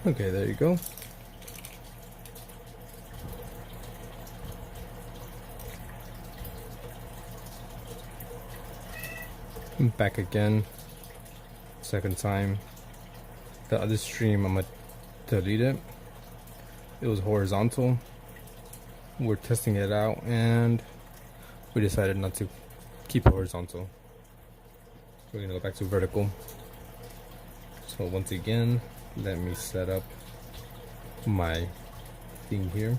Okay, there you go. I'm back again. Second time. The other stream, I'm gonna delete it. It was horizontal. We're testing it out and we decided not to keep it horizontal. We're gonna go back to vertical. So once again, let me set up my thing here.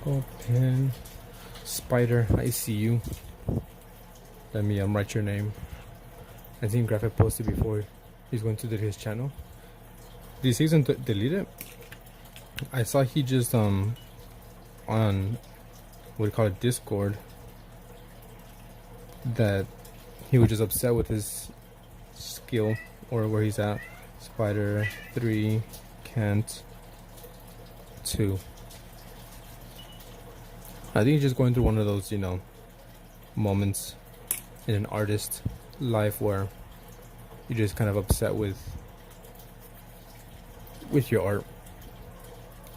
Open Spider, I see you. Let me write your name. I think Graphic posted before he's going to delete his channel. Did he say he's going to delete it? I saw he just on what do you call it, Discord, that he was just upset with his skill or where he's at. Spider 3 can't 2. I think he's just going through one of those, you know, moments in an artist's life where you're just kind of upset with your art.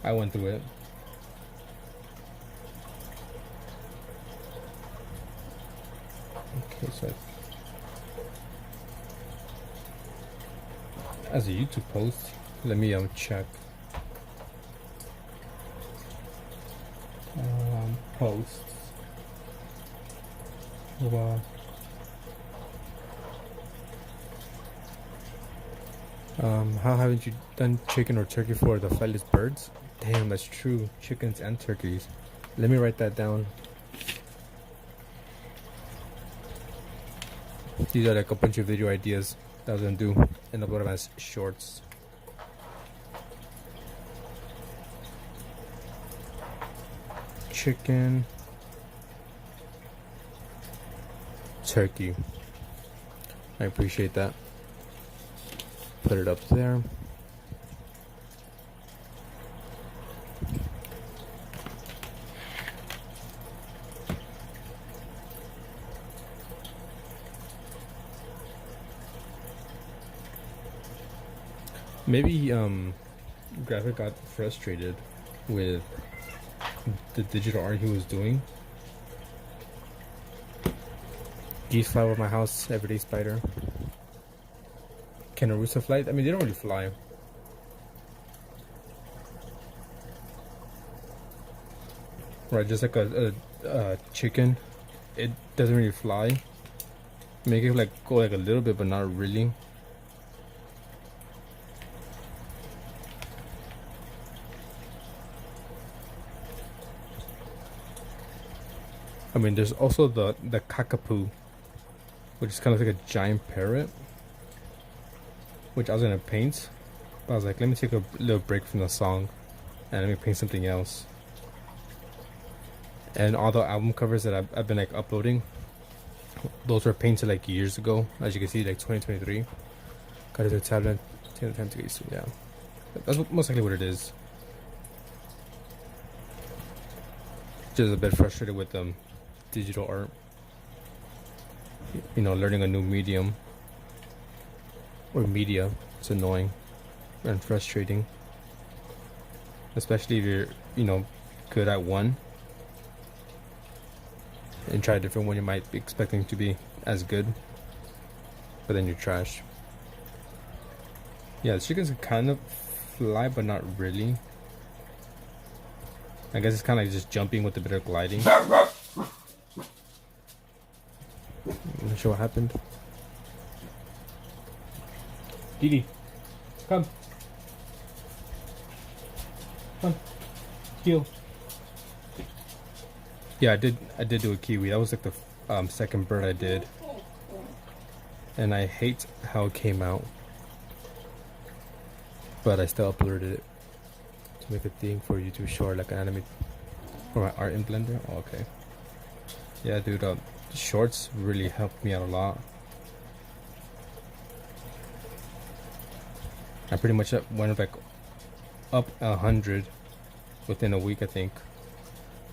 I went through it. Okay, so as a YouTube post, let me check. Posts. Wow. How haven't you done chicken or turkey for the flightless birds? Damn, that's true. Chickens and turkeys. Let me write that down. These are like a bunch of video ideas that I was gonna do and upload them as shorts. Chicken, turkey. I appreciate that. Put it up there. Maybe Graphic got frustrated with the digital art he was doing. Geese fly over my house every day, Spider. Can a rooster fly? I mean, they don't really fly. Right, just like a chicken. It doesn't really fly. Make it like go like a little bit, but not really. I mean, there's also the cockapoo, which is kind of like a giant parrot, which I was gonna paint, but I was like, let me take a little break from the song and let me paint something else. And all the album covers that I've been like uploading, those were painted like years ago. As you can see, like 2023. Got it to a tablet, take the time to get used to. Yeah, that's most likely what it is. Just a bit frustrated with digital art. You know, learning a new medium or media. It's annoying and frustrating, especially if you're, you know, good at one and try a different one you might be expecting to be as good, but then you're trash. Yeah, the chickens can kind of fly, but not really. I guess it's kind of like just jumping with a bit of gliding. I'm not sure what happened. Didi, come. Come. Heel. Yeah, I did do a kiwi. That was like the second bird I did. And I hate how it came out. But I still uploaded it. to make a thing for YouTube short, like an anime for my art in Blender. Oh, okay. Yeah, dude. Shorts really helped me out a lot. I pretty much went like up 100 within a week, I think,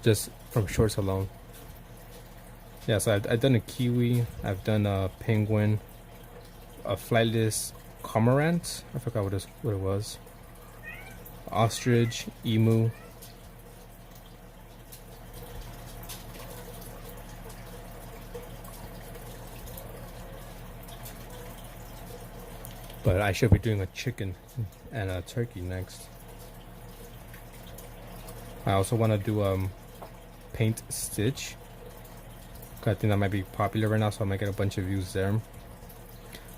just from shorts alone. Yeah, so I've done a kiwi, I've done a penguin, a flightless cormorant. I forgot what it was. Ostrich, emu. But I should be doing a chicken and a turkey next. I also want to do paint stitch. I think that might be popular right now, so I might get a bunch of views there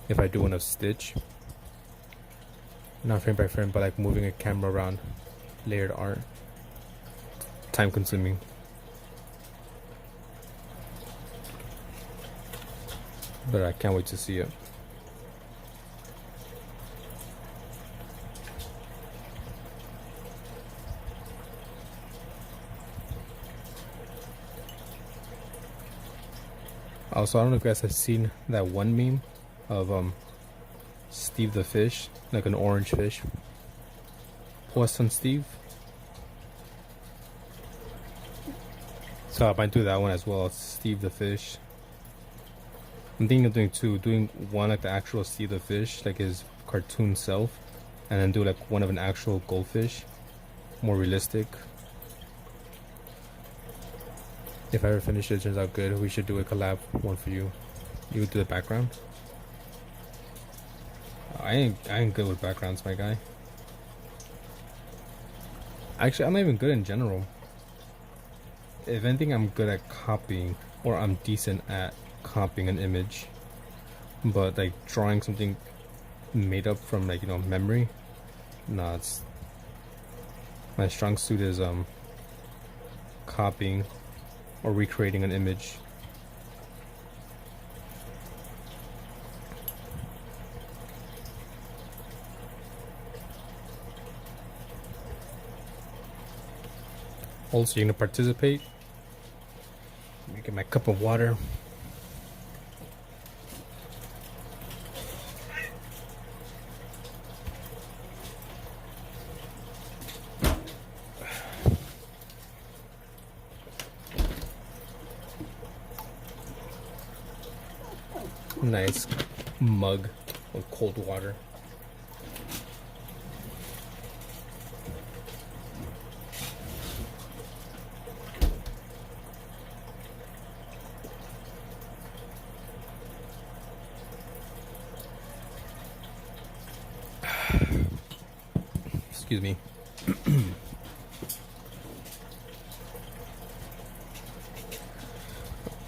if I do one of stitch. Not frame by frame, but like moving a camera around, layered art. Time consuming. But I can't wait to see it. Also, I don't know if you guys have seen that one meme of Steve the fish, like an orange fish. Poisson Steve. So I might do that one as well, Steve the fish. I'm thinking of doing two, doing one like the actual Steve the fish, like his cartoon self, and then do like one of an actual goldfish, more realistic. If I ever finish it, turns out good, we should do a collab one for you. You would do the background. I ain't good with backgrounds, my guy. Actually, I'm not even good in general. If anything, I'm good at copying, or I'm decent at copying an image. But like drawing something made up from like, you know, memory, nah, it's my strong suit is copying or recreating an image. Also, you're gonna participate. Let me get my cup of water. Nice mug of cold water. Excuse me.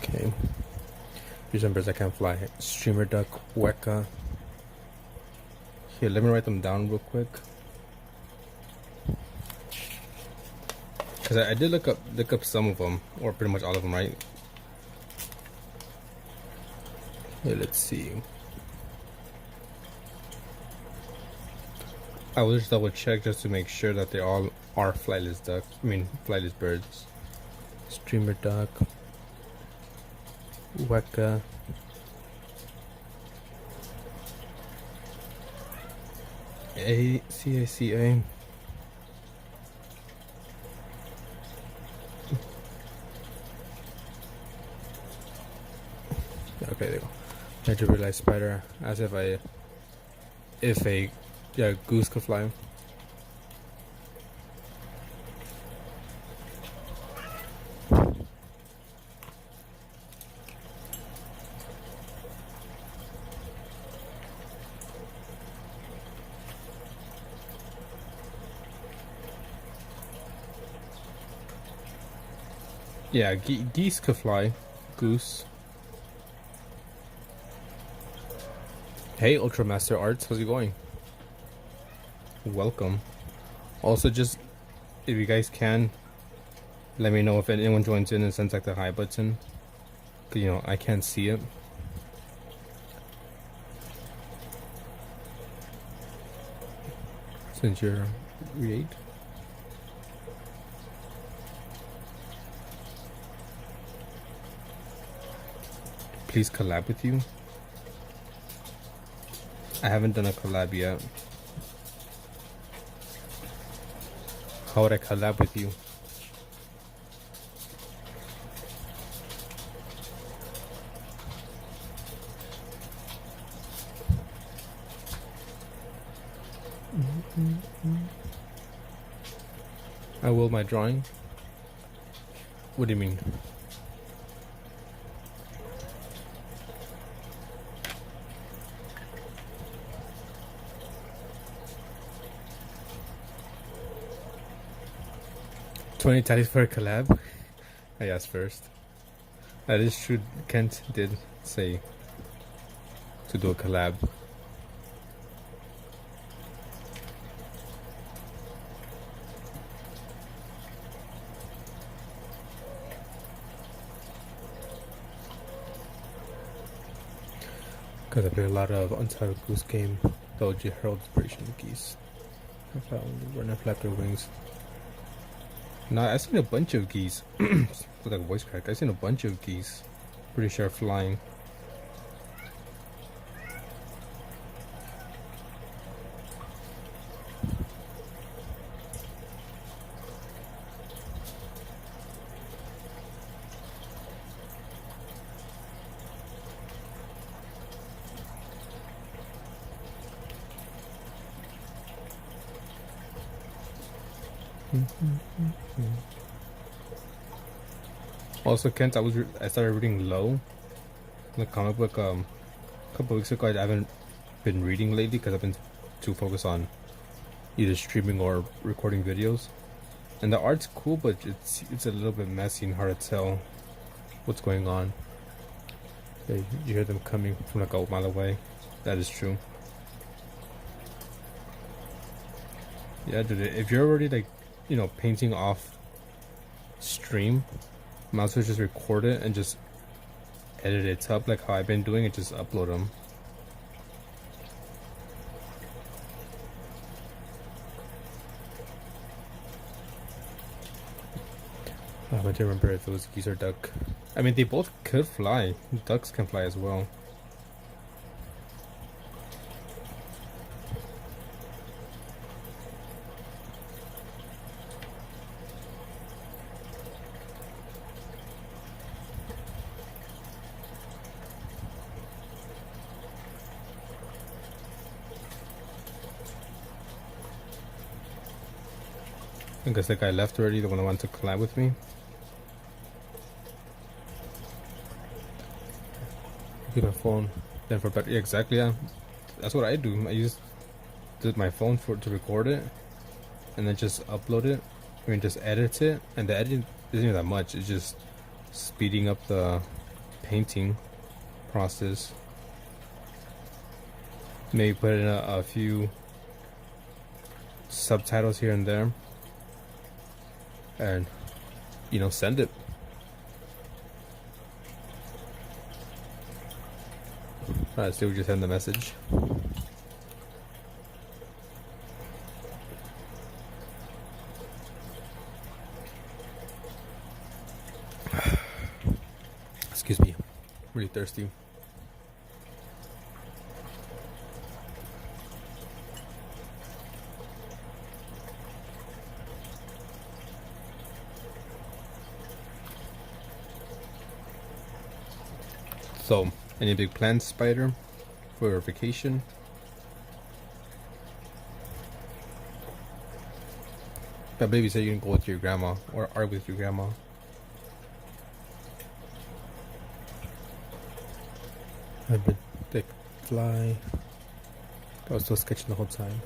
Okay. Here's some birds I can't fly. Streamer duck, weka. Here, let me write them down real quick. Cause I did look up some of them, or pretty much all of them, right? Here, let's see. I will just double check just to make sure that they all are flightless ducks. I mean, flightless birds. Streamer duck, weka, CACA. Okay, there you go. I had to realize spider, as if a goose could fly. Yeah, geese could fly. Goose. Hey, Ultramaster Arts, how's it going? Welcome. Also, just if you guys can, let me know if anyone joins in and sends like the hi button. Cause you know I can't see it. Since you're read. please collab with you. I haven't done a collab yet. How would I collab with you? I will my drawing. What do you mean? $20 tatties for a collab? I asked first. That is true. Kent did say to do a collab. Because I play a lot of Untitled Goose Game, the OG Herald Inspiration Geese. I found when I flap their wings. Nah, I've seen a bunch of geese. Look like a voice crack. I've seen a bunch of geese. Pretty sure flying. Also, Kent, I started reading Low, the comic book, a couple weeks ago. I haven't been reading lately because I've been too focused on either streaming or recording videos. And the art's cool, but it's a little bit messy and hard to tell what's going on. Yeah, you hear them coming from like a mile away. That is true. Yeah, dude, if you're already like, you know, painting off stream, might as well just record it and just edit it up like how I've been doing it, just upload them. I don't remember if it was geese or duck. I mean, they both could fly. Ducks can fly as well. I guess that guy left already, the one that wanted to collab with me. Keep my phone. Then for better, yeah, exactly, yeah. That's what I do. I use my phone to record it, and then just upload it. I mean, just edit it, and the editing isn't even that much. It's just speeding up the painting process. Maybe put in a few subtitles here and there. And, you know, send it. Alright, so we just send the message. Excuse me, I'm really thirsty. So, any big plans, Spider, for your vacation? I believe you said you can go with your grandma, or are with your grandma. I've been thick fly. I was still sketching the whole time.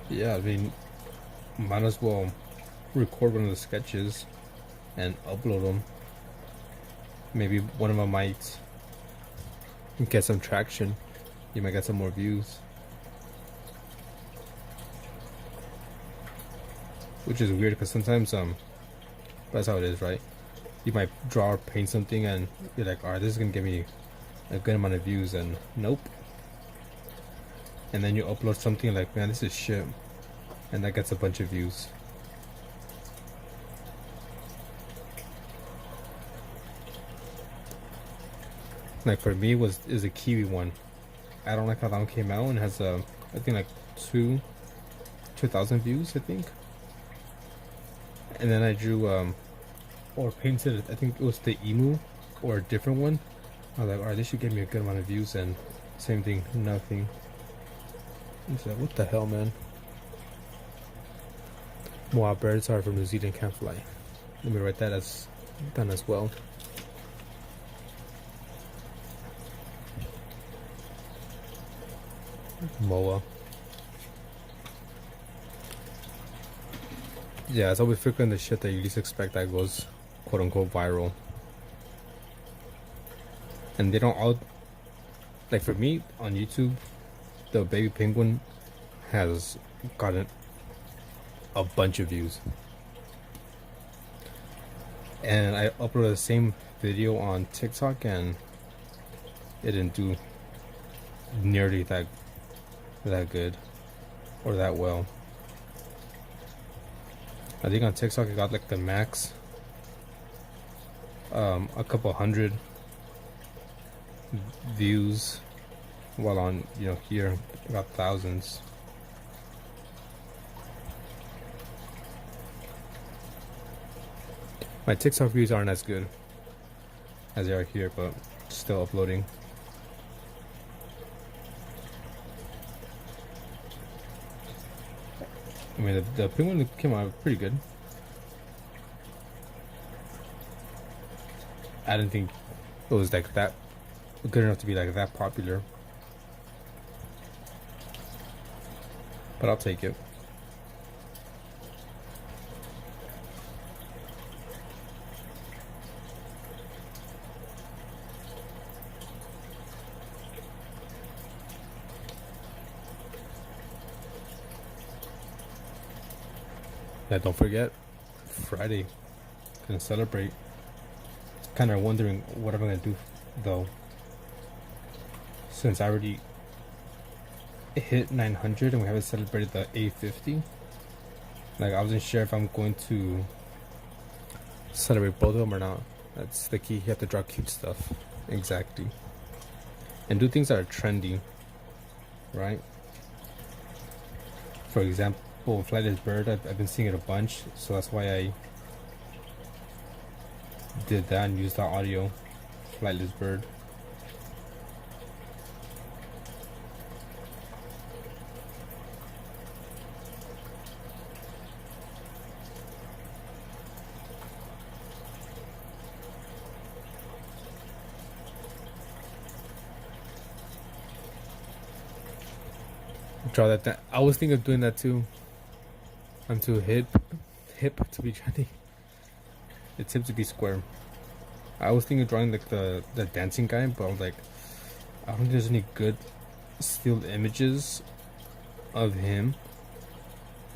Yeah, I mean, might as well record one of the sketches and upload them. Maybe one of them might get some traction. You might get some more views. Which is weird because sometimes that's how it is, right? You might draw or paint something and you're like, alright, this is gonna give me a good amount of views, and nope. And then you upload something like, man, this is shit, and that gets a bunch of views. Like for me, is a Kiwi one. I don't like how that one came out and has I think like 2,000 views, I think. And then I drew or painted, I think it was the emu or a different one. I was like, alright, this should give me a good amount of views, and same thing, nothing. He's like, what the hell, man? Wow, birds are from New Zealand can't fly. Let me write that as done as well. Moa. Yeah, it's always frequent the shit that you least expect that goes quote unquote viral. And they don't all, like for me on YouTube, the baby penguin has gotten a bunch of views. And I uploaded the same video on TikTok and it didn't do nearly that good or that well. I think on TikTok it got like the max a couple hundred views, while on here it got thousands. My TikTok views aren't as good as they are here, but still uploading. I mean, the penguin came out pretty good. I didn't think it was like that good enough to be like that popular, but I'll take it. Yeah, don't forget, Friday, gonna celebrate. Kind of wondering what I'm gonna do though, since I already hit 900 and we haven't celebrated the 850. Like I wasn't sure if I'm going to celebrate both of them or not. That's the key. You have to draw cute stuff, exactly, and do things that are trendy, right? For example, Flightless Bird, I've been seeing it a bunch, so that's why I did that and used the audio. Flightless Bird. Draw that. I was thinking of doing that too. I'm too hip to be trendy. It's hip to be square. I was thinking of drawing like the dancing guy, but I was like, I don't think there's any good still images of him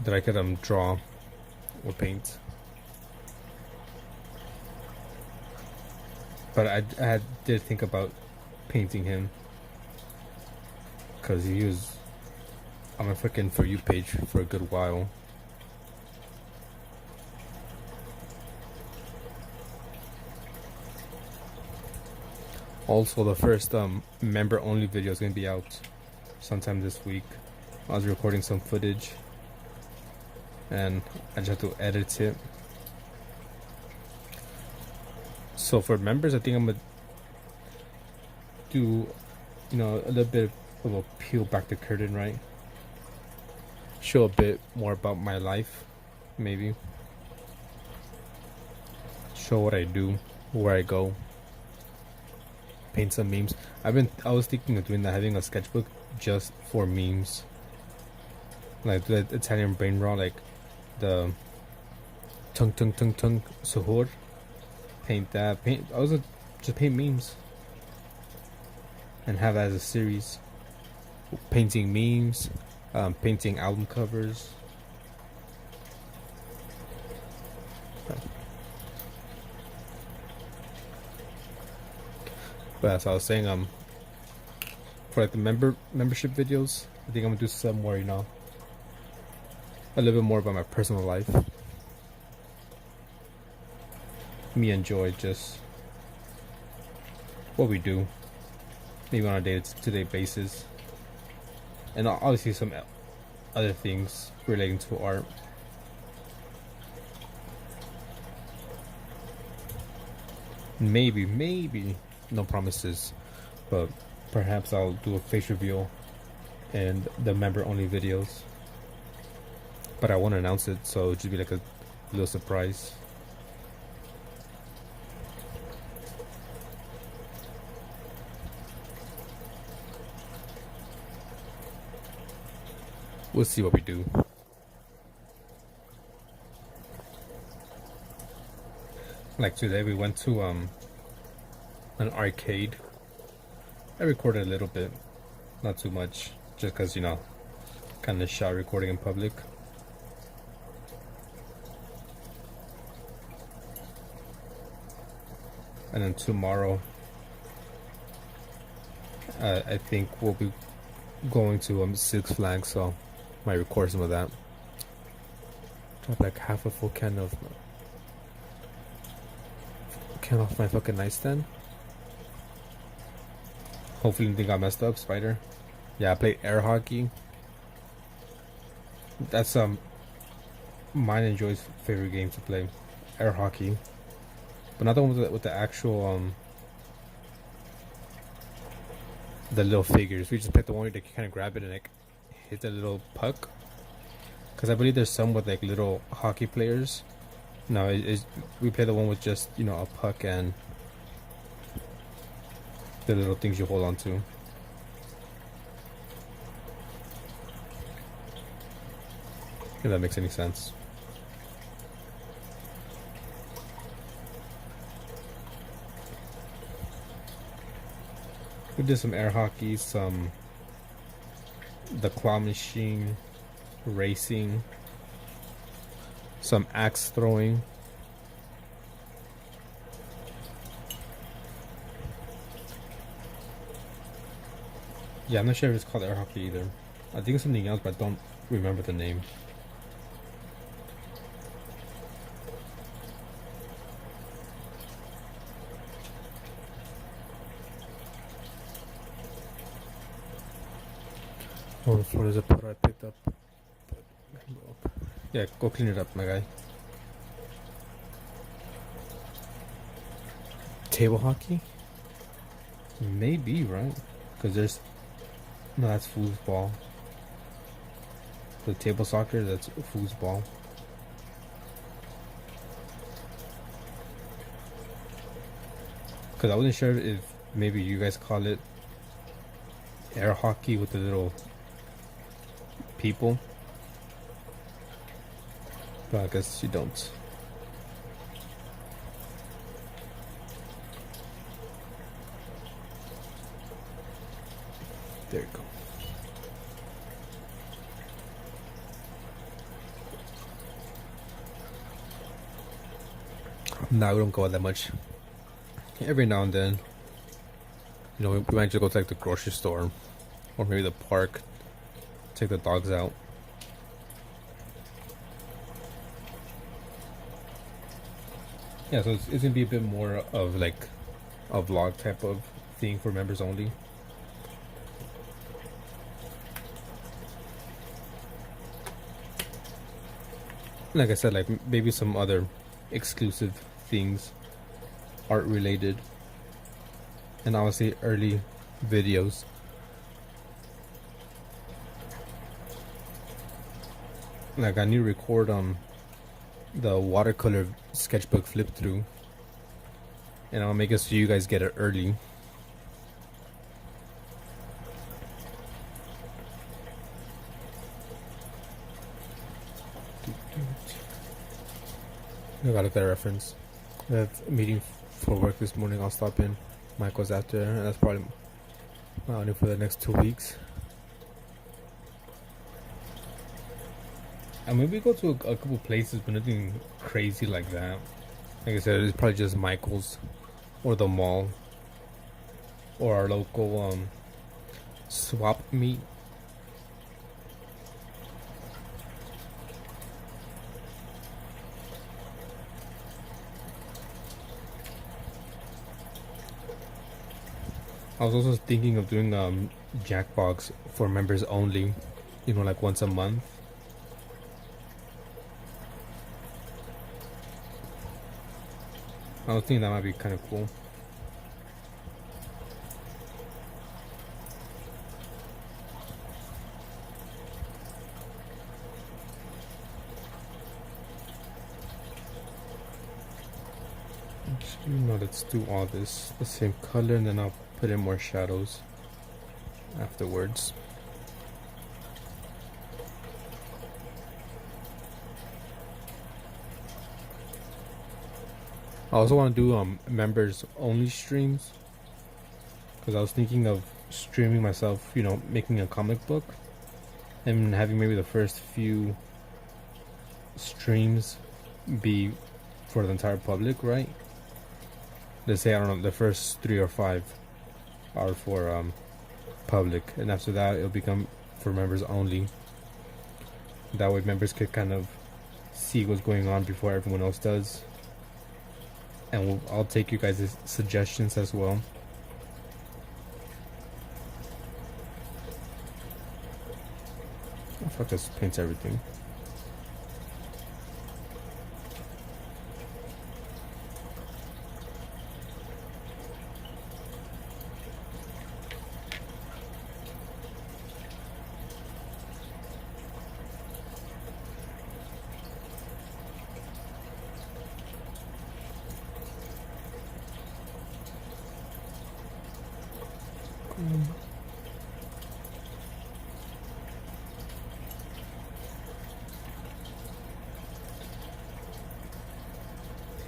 that I could draw or paint. But I did think about painting him because he was on my freaking For You page for a good while. Also, the first member only video is going to be out sometime this week. I was recording some footage and I just have to edit it. So for members, I think I'm going to do, a little bit of a peel back the curtain, right? Show a bit more about my life, maybe. Show what I do, where I go. Paint some memes. I was thinking of doing that, having a sketchbook just for memes, like the Italian brain raw, like the tung suhor. Paint that. I was just paint memes and have that as a series. Painting memes, painting album covers. But as I was saying, for like the membership videos, I think I'm gonna do some more, a little bit more about my personal life. Me and Joy, just what we do, maybe on a day-to-day basis, and obviously some other things relating to art. Maybe, no promises, but perhaps I'll do a face reveal and the member-only videos. But I won't announce it, so it'll just be like a little surprise. We'll see what we do. Like today we went to an arcade. I recorded a little bit, not too much, just because, you know, kind of shy recording in public. And then tomorrow, I think we'll be going to Six Flags, so might record some of that. Drop like half a full can off my fucking nightstand. Hopefully nothing got messed up, Spider. Yeah, I played air hockey. That's mine and Joy's favorite game to play, air hockey. But not the one with the actual the little figures. We just picked the one where you kind of grab it and like hit the little puck. Because I believe there's some with like little hockey players. No, we play the one with just, you know, a puck and the little things you hold on to. If that makes any sense. We did some air hockey, some the claw machine, racing, some axe throwing. Yeah, I'm not sure if it's called air hockey either. I think it's something else, but I don't remember the name. Oh, the floor is a puddle I picked up. Yeah, go clean it up, my guy. Table hockey? Maybe, right? Because there's... No, that's foosball. The table soccer, that's foosball. Because I wasn't sure if maybe you guys call it air hockey with the little people. But I guess you don't. There you go. Nah, we don't go out that much. Every now and then, you know, we might just go to like the grocery store or maybe the park, take the dogs out. Yeah, so it's gonna be a bit more of like a vlog type of thing for members only. Like I said, like maybe some other exclusive things, art related, and obviously early videos. Like I need to record the watercolor sketchbook flip through, and I'll make it so you guys get it early. I gotta look at a reference. I have a meeting for work this morning. I'll stop in. Mike was after, and that's probably only for the next 2 weeks. And maybe go to a couple places, but nothing crazy like that. Like I said, it's probably just Michael's or the mall or our local swap meet. I was also thinking of doing Jackbox for members only, you know, like once a month. I was thinking that might be kind of cool. Actually, no, let's do all this the same color, and then I'll put in more shadows afterwards. I also want to do members only streams, because I was thinking of streaming myself, you know, making a comic book and having maybe the first few streams be for the entire public, right? Let's say, I don't know, the first 3 or 5 are for public, and after that it'll become for members only. That way members could kind of see what's going on before everyone else does, and I'll take you guys' suggestions as well. Oh, fuck, this paints everything.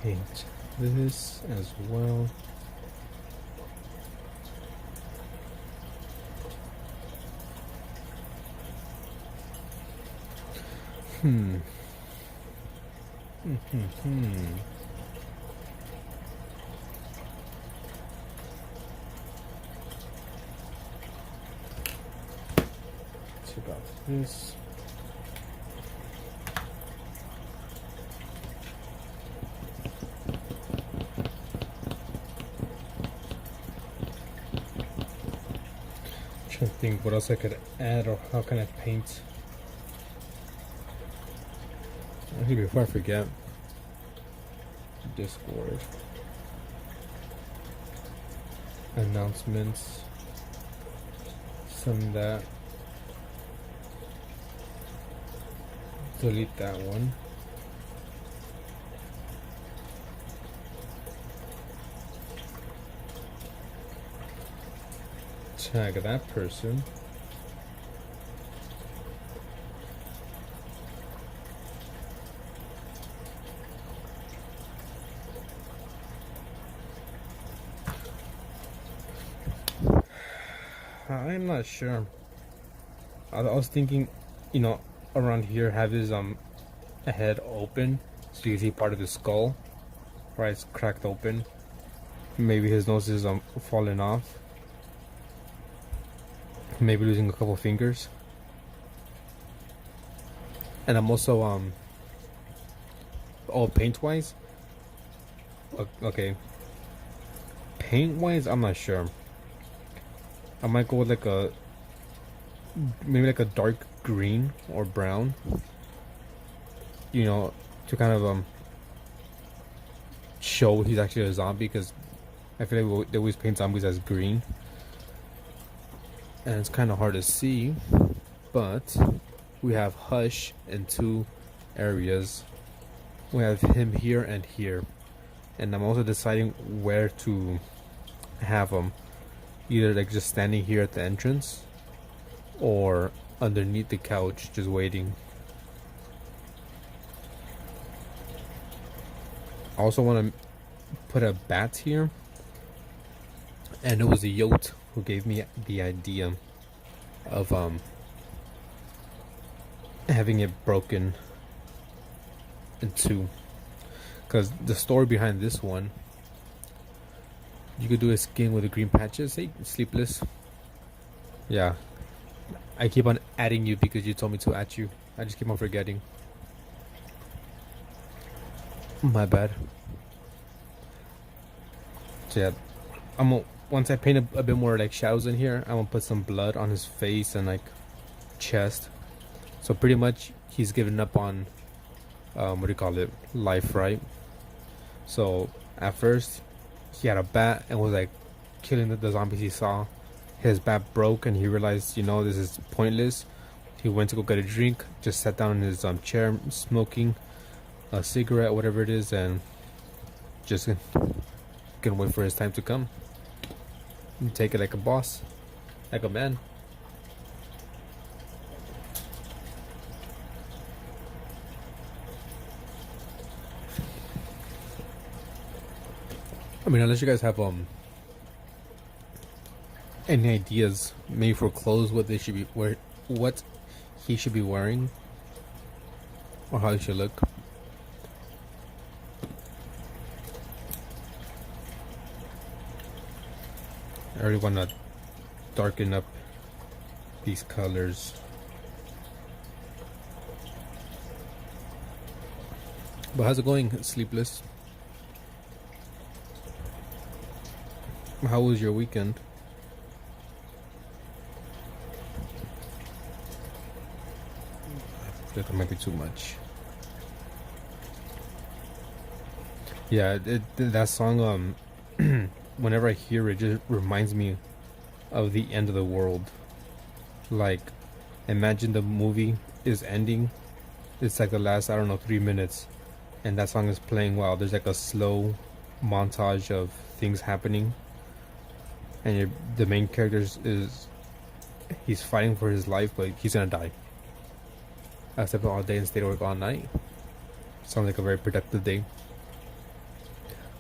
Paint this as well. Check out this. Trying to think what else I could add, or how can I paint. Actually, before I forget, Discord announcements, send that, delete that one. Tag that person. I'm not sure. I was thinking, you know, around here have his head open so you can see part of the skull. Right, it's cracked open. Maybe his nose is falling off. Maybe losing a couple fingers. And I'm also paint wise. Okay. Paint wise, I'm not sure. I might go with like maybe like a dark green or brown. You know, to kind of show he's actually a zombie, because I feel like they always paint zombies as green. And it's kind of hard to see, but we have Hush in 2 areas. We have him here and here, and I'm also deciding where to have him, either like just standing here at the entrance or underneath the couch just waiting. I also want to put a bat here, and it was a Yote who gave me the idea of having it broken in 2, because the story behind this one, you could do a skin with the green patches. Hey, Sleepless. Yeah, I keep on adding you because you told me to add you. I just keep on forgetting. My bad. So yeah, I'm gonna once I paint a bit more like shadows in here, I'm gonna put some blood on his face and like chest. So pretty much he's given up on what do you call it, life, right? So at first he had a bat and was like killing the zombies he saw. His bat broke and he realized, you know, this is pointless. He went to go get a drink, just sat down in his chair smoking a cigarette, whatever it is, and just gonna wait for his time to come and take it like a boss, like a man. I mean, unless you guys have any ideas, maybe for clothes, what they should be what he should be wearing, or how he should look. I really want to darken up these colors. But how's it going, Sleepless? How was your weekend? I feel like it might be too much. Yeah, that song, whenever I hear it, just reminds me of the end of the world. Like, imagine the movie is ending. It's like the last, I don't know, 3 minutes. And that song is playing while there's like a slow montage of things happening. And the main character he's fighting for his life, but he's gonna die. I slept all day and stayed awake all night. Sounds like a very productive day.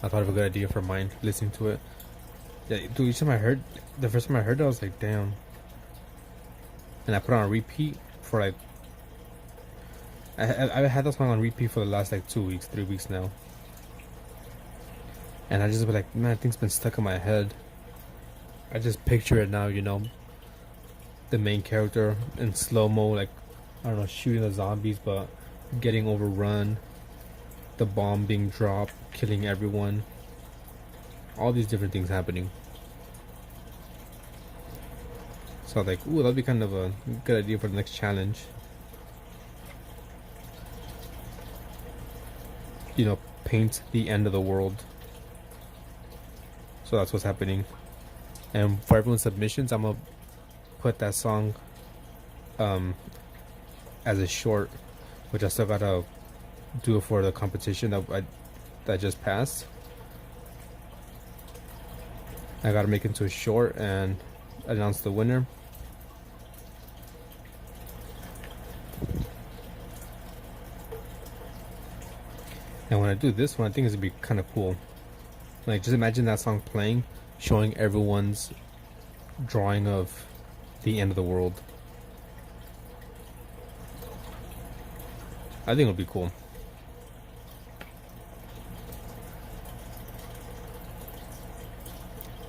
I thought of a good idea for mine, listening to it. Yeah, dude, the first time I heard it, I was like, damn. And I put it on repeat for like, I had that song on repeat for the last like 2 weeks, 3 weeks now. And I just be like, man, things been stuck in my head. I just picture it now, you know. The main character in slow-mo, like, I don't know, shooting the zombies, but getting overrun. The bomb being dropped, killing everyone. All these different things happening. So I was like, ooh, that'd be kind of a good idea for the next challenge. You know, paint the end of the world. So that's what's happening. And for everyone's submissions, I'm gonna put that song as a short, which I still gotta do it for the competition that just passed. I gotta make it into a short and announce the winner. And when I do this one, I think it's gonna be kind of cool. Like, just imagine that song playing, showing everyone's drawing of the end of the world. I think it'll be cool.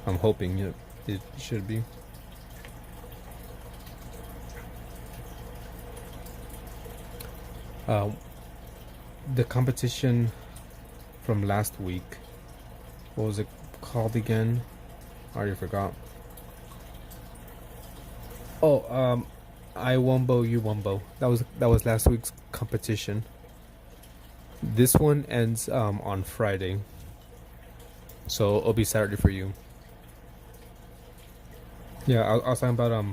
I'm hoping it should be. The competition from last week, what was it called again? I already forgot. Oh, I Wumbo, you Wumbo. That was last week's competition. This one ends on Friday, so it'll be Saturday for you. Yeah, I was talking about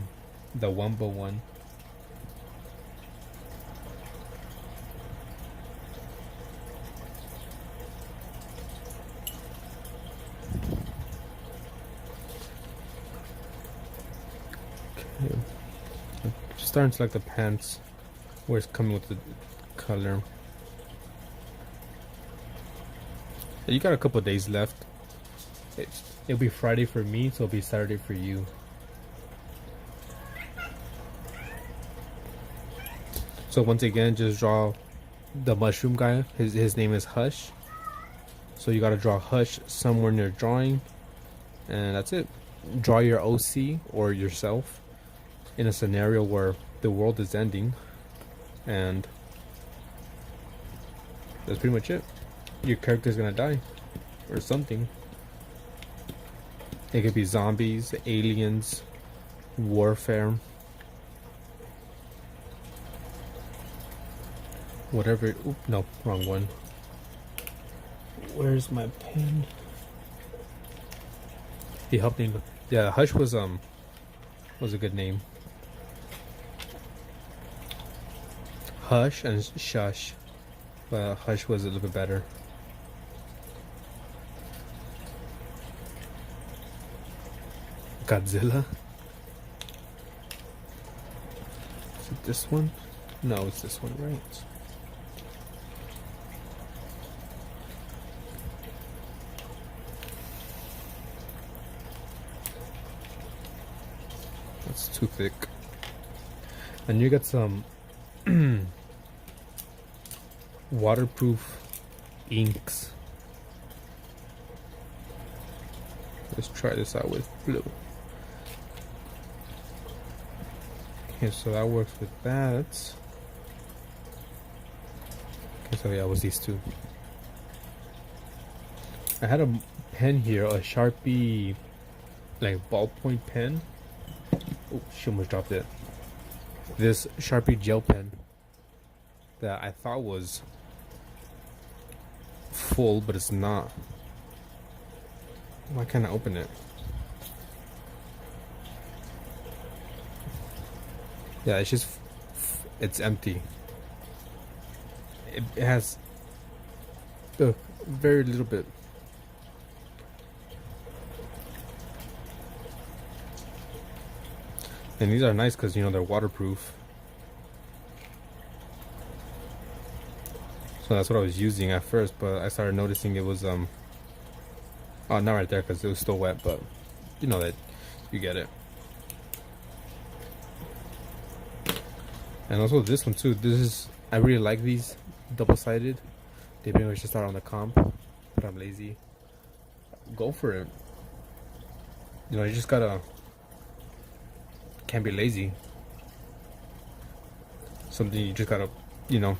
the Wumbo one. Okay. Just starting to like the pants where it's coming with the color. You got a couple days left. It'll be Friday for me, so it'll be Saturday for you. So once again, just draw the mushroom guy. His name is Hush. So you gotta draw Hush somewhere in your drawing, and that's it. Draw your OC or yourself in a scenario where the world is ending, and that's pretty much it. Your character's gonna die or something. It could be zombies, aliens, warfare, whatever. Oop, no, wrong one. Where's my pen? He helped me. Yeah, Hush was a good name. Hush and Shush, but Hush was a little bit better. Godzilla. Is it this one? No, it's this one, right? That's too thick. And you got some waterproof inks. Let's try this out with blue. Okay, so that works with that. Okay, so yeah, it was these two. I had a pen here, a Sharpie, like ballpoint pen. Oh, she almost dropped it. This Sharpie gel pen that I thought was full, but it's not. Why can't I open it? Yeah, it's just, it's empty. It has very little bit. And these are nice because, you know, they're waterproof. So that's what I was using at first, but I started noticing it was, oh, not right there because it was still wet, but you know that, you get it. And also this one too, I really like these double-sided. They pretty much just start on the comp, but I'm lazy. Go for it. You know, you just can't be lazy. Something you just gotta, you know,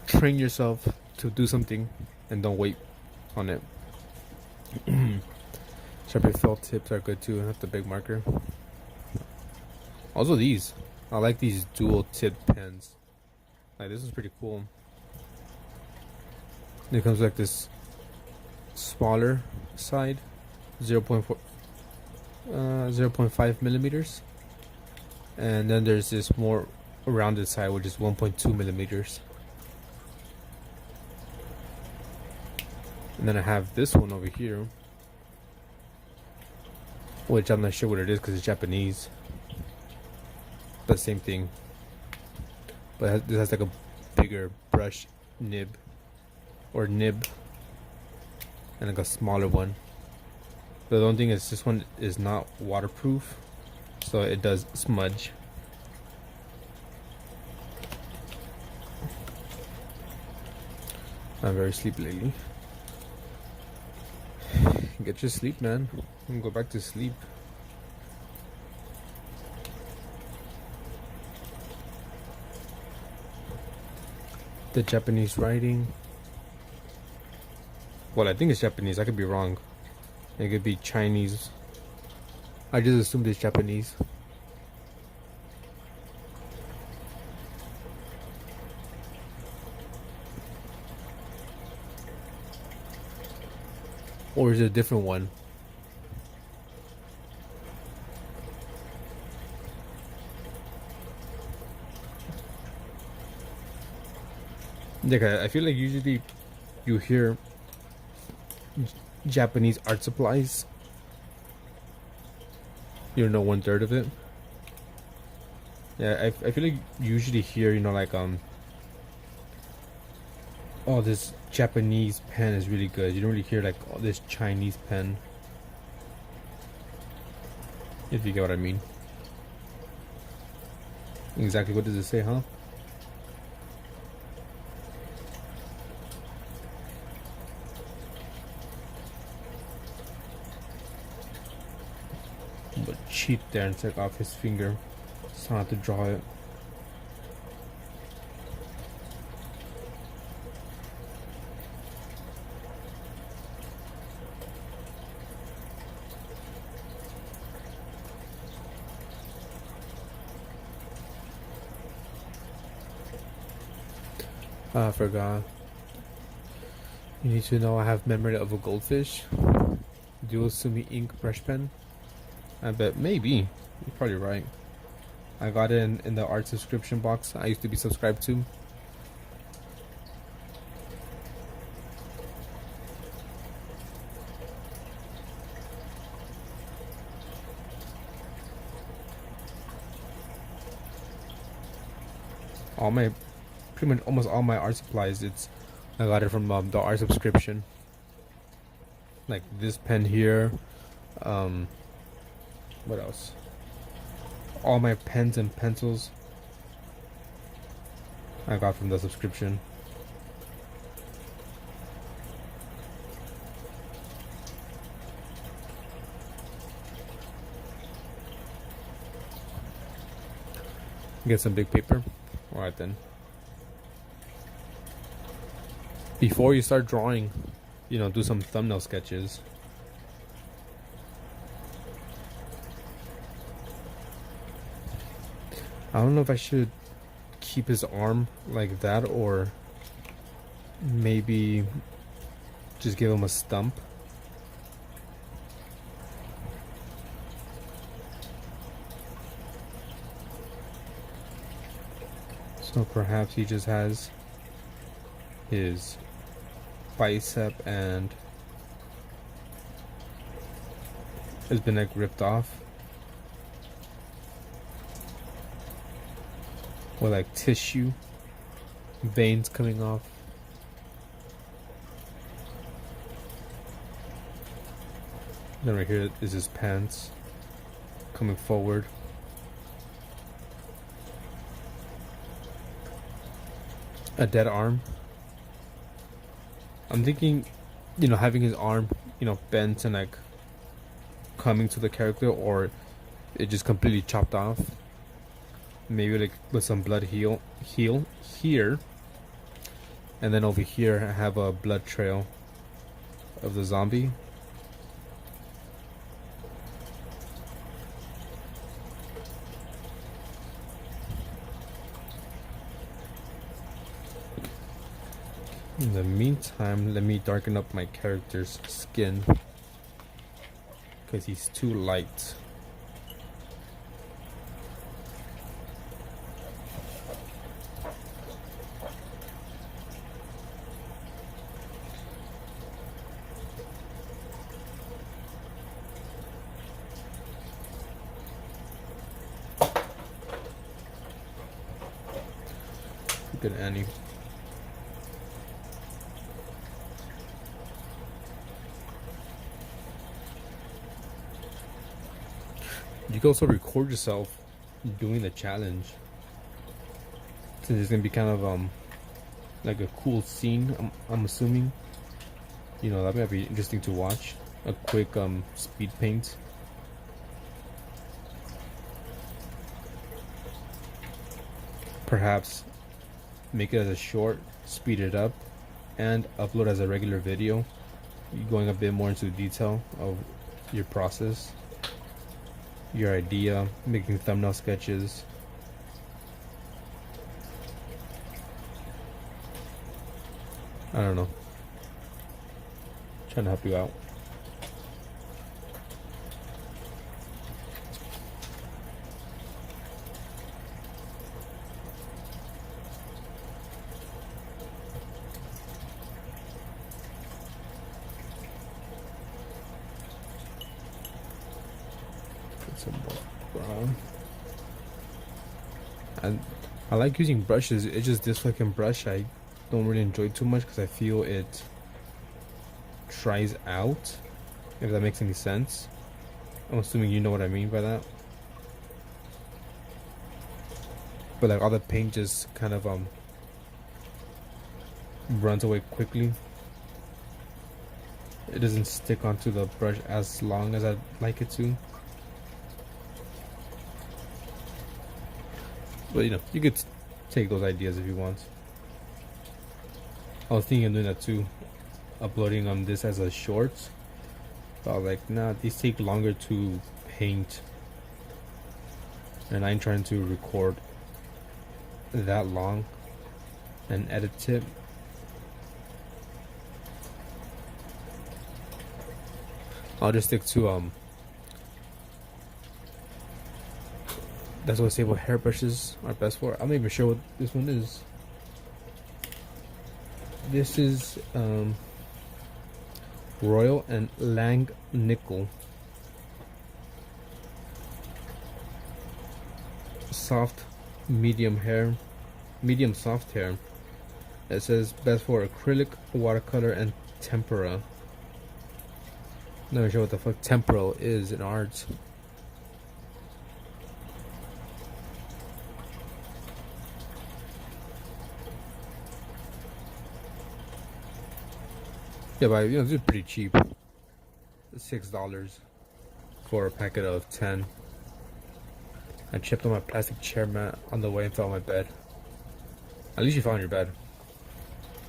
train yourself to do something and don't wait on it. Sharpie felt tips are good too. That's the big marker. Also these, I like these dual tip pens. Like, this is pretty cool. It comes like this smaller side, 0.5 millimeters, and then there's this more rounded side which is 1.2 millimeters. And then I have this one over here, which I'm not sure what it is because it's Japanese. The same thing, but this has like a bigger brush nib, and like a smaller one. The only thing is this one is not waterproof, so it does smudge. I'm very sleepy lately. Get your sleep, man. I'm gonna go back to sleep. The Japanese writing. Well, I think it's Japanese. I could be wrong. It could be Chinese. I just assumed it's Japanese. Or is it a different one? Like, I feel like usually you hear Japanese art supplies, you know, 1/3 of it. Yeah, I feel like you usually hear, you know, like oh, this Japanese pen is really good. You don't really hear like, oh, this Chinese pen, if you get what I mean. Exactly what does it say, huh? But cheat there and take off his finger. It's hard to draw it. I forgot. You need to know I have memory of a goldfish. Dual Sumi ink brush pen. I bet maybe. You're probably right. I got it in the art subscription box I used to be subscribed to. All my, pretty much almost all my art supplies, I got it from the art subscription. Like this pen here. What else? All my pens and pencils I got from the subscription. Get some big paper. Alright then. Before you start drawing, do some thumbnail sketches. I don't know if I should keep his arm like that or maybe just give him a stump. So perhaps he just has his bicep and has been like ripped off. Or like tissue, veins coming off. Then right here is his pants coming forward. A dead arm. I'm thinking, having his arm, bent and like coming to the character, or it just completely chopped off. Maybe like with some blood heal here, and then over here I have a blood trail of the zombie. In the meantime, let me darken up my character's skin because he's too light. Good Annie. You can also record yourself doing the challenge. Since it's gonna be kind of like a cool scene, I'm assuming. That might be interesting to watch. A quick speed paint. Perhaps make it as a short, speed it up, and upload as a regular video, going a bit more into detail of your process, your idea, making thumbnail sketches. I don't know. Trying to help you out. Some brown. And I like using brushes. It's just this fucking brush I don't really enjoy too much because I feel it dries out, if that makes any sense. I'm assuming you know what I mean by that. But like all the paint just kind of runs away quickly. It doesn't stick onto the brush as long as I'd like it to. But you could take those ideas if you want. I was thinking of doing that too, uploading this as a short. But I was like, nah, these take longer to paint, and I'm trying to record that long. and edit tip. I'll just stick to that's what stable hairbrushes are best for. I'm not even sure what this one is. This is Royal and Lang Nickel. Soft, medium soft hair. It says best for acrylic, watercolor, and tempera. Not even sure what the fuck temporal is in art. Yeah, but you know, this is pretty cheap. $6 for a packet of 10. I chipped on my plastic chair mat on the way and fell on my bed. At least you found your bed.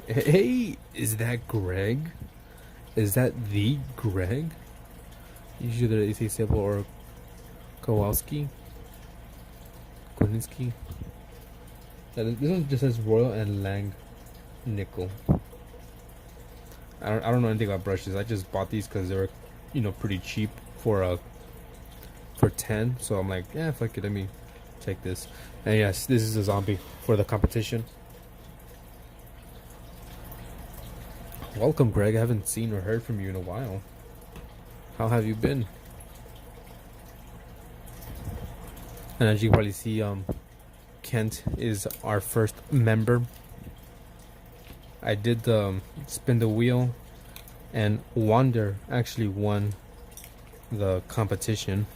Hey, is that Greg? Is that the Greg? Usually they say Sable or Kowalski. Koninsky. Yeah, this one just says Royal and Lang Nickel. I don't know anything about brushes. I just bought these because they were, you know, pretty cheap for 10. So I'm like, yeah, fuck it, let me take this. And yes, this is a zombie for the competition. Welcome, Greg. I haven't seen or heard from you in a while. How have you been? And as you can probably see, Kent is our first member. I did spin the wheel, and Wander actually won the competition,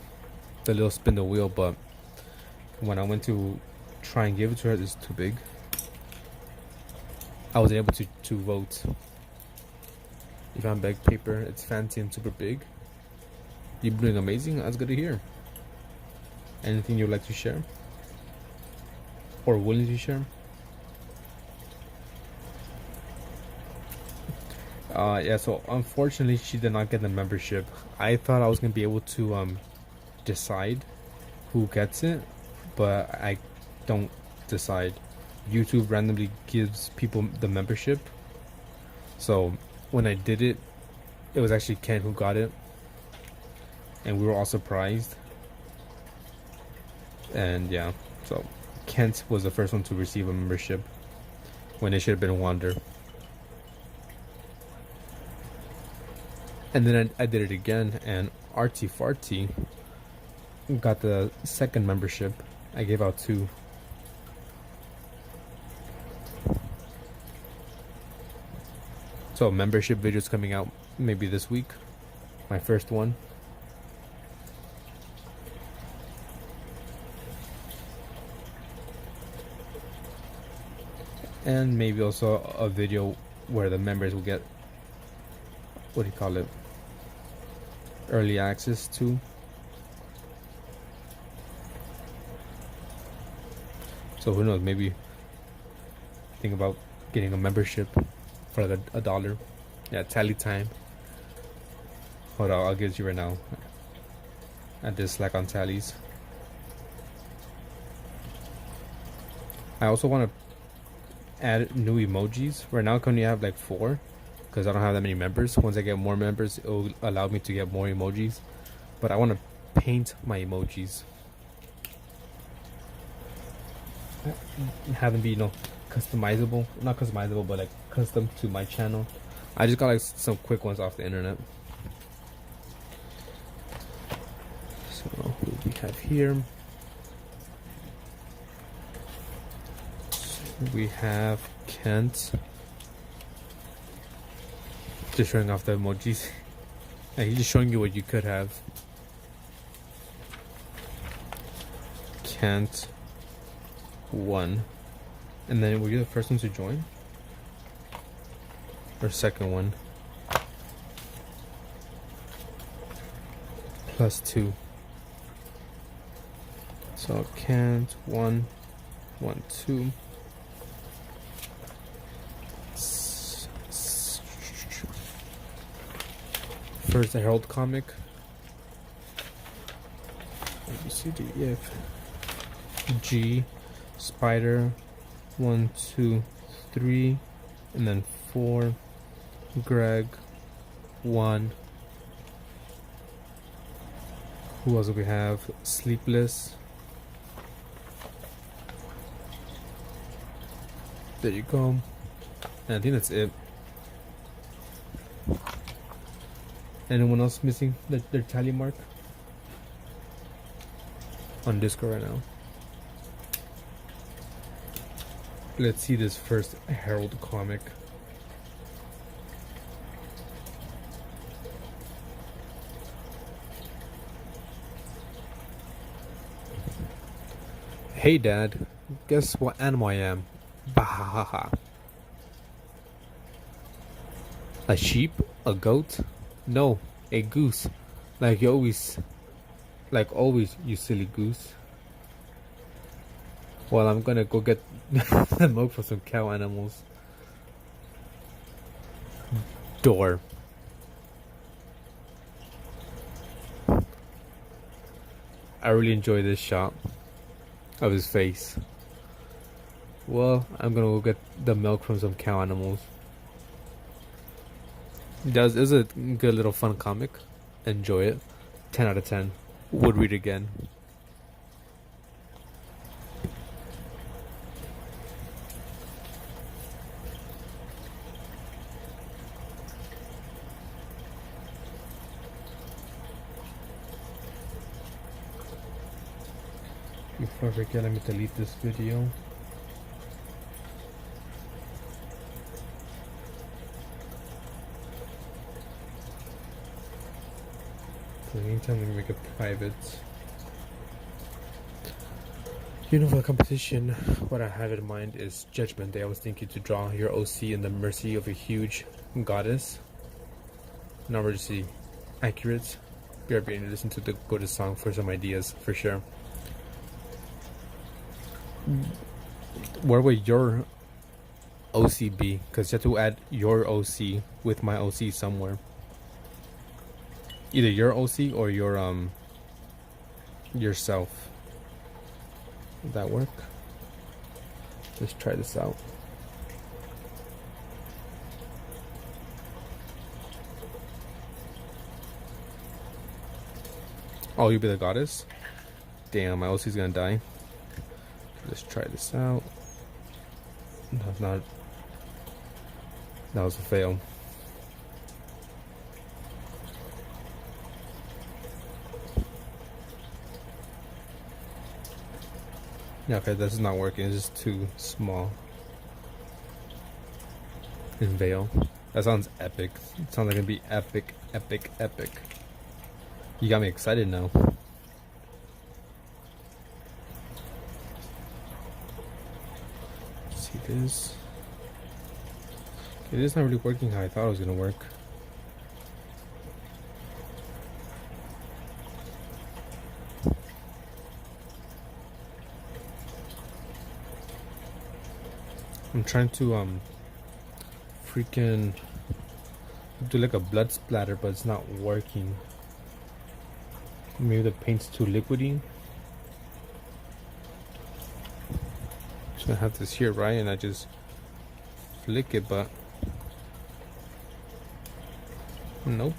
the little spin the wheel, but when I went to try and give it to her, it's too big. I wasn't able to vote. You found bag paper, it's fancy and super big. You're doing amazing, that's good to hear. Anything you'd like to share? Or willing to share? Yeah, so unfortunately she did not get the membership. I thought I was gonna be able to decide who gets it, but I don't decide. YouTube randomly gives people the membership. So when I did it, it was actually Ken who got it, and we were all surprised. And yeah, so Kent was the first one to receive a membership when it should have been Wander. And then I did it again, and Arty Farty got the second membership. I gave out 2. So membership videos coming out maybe this week. My first one. And maybe also a video where the members will get, what do you call it, early access to. So who knows, maybe think about getting a membership for like $1. Yeah, tally time. Hold on, I'll give it to you right now. I did Slack on tallies. I also want to add new emojis. Right now I can only have like 4 because I don't have that many members. Once I get more members, it will allow me to get more emojis. But I want to paint my emojis. Have them be, you know, customizable. Not customizable, but like custom to my channel. I just got like some quick ones off the internet. So who do we have here? So we have Kent. Just showing off the emojis. Yeah, he's just showing you what you could have. Kent 1. And then were you the first one to join? Or second one? +2. So Kent 1, 1, 2. First the Herald comic. A B C D E F G Spider 1, 2, 3, and then 4, Greg, 1. Who else do we have? Sleepless. There you go. And I think that's it. Anyone else missing their tally mark? On Discord right now. Let's see this first Herald comic. Hey Dad, guess what animal I am? Bahahaha. A sheep? A goat? No, a goose. Like always, you silly goose. Well, I'm gonna go get the milk for some cow animals. Door. I really enjoy this shot of his face. Well, I'm gonna go get the milk from some cow animals. It is a good little fun comic. Enjoy it. 10 out of 10. Would read again. Before I forget, let me delete this video. In the meantime, let me make it private. For the competition, what I have in mind is Judgment Day. I was thinking to draw your OC in the mercy of a huge goddess. Not really see accurate. We are being to listen to the goddess song for some ideas, for sure. Where would your OC be? Because you have to add your OC with my OC somewhere. Either your OC or your yourself. Would that work? Let's try this out. Oh, you'll be the goddess? Damn, my OC's gonna die. Let's try this out. That's not. That was a fail. Yeah, okay, this is not working. It's just too small. In Veil. That sounds epic. It sounds like it'd be epic, epic, epic. You got me excited now. See this? Okay, this is not really working how I thought it was gonna work. I'm trying to freaking do like a blood splatter, but it's not working. Maybe the paint's too liquidy. So I have this here, right? And I just flick it, but nope.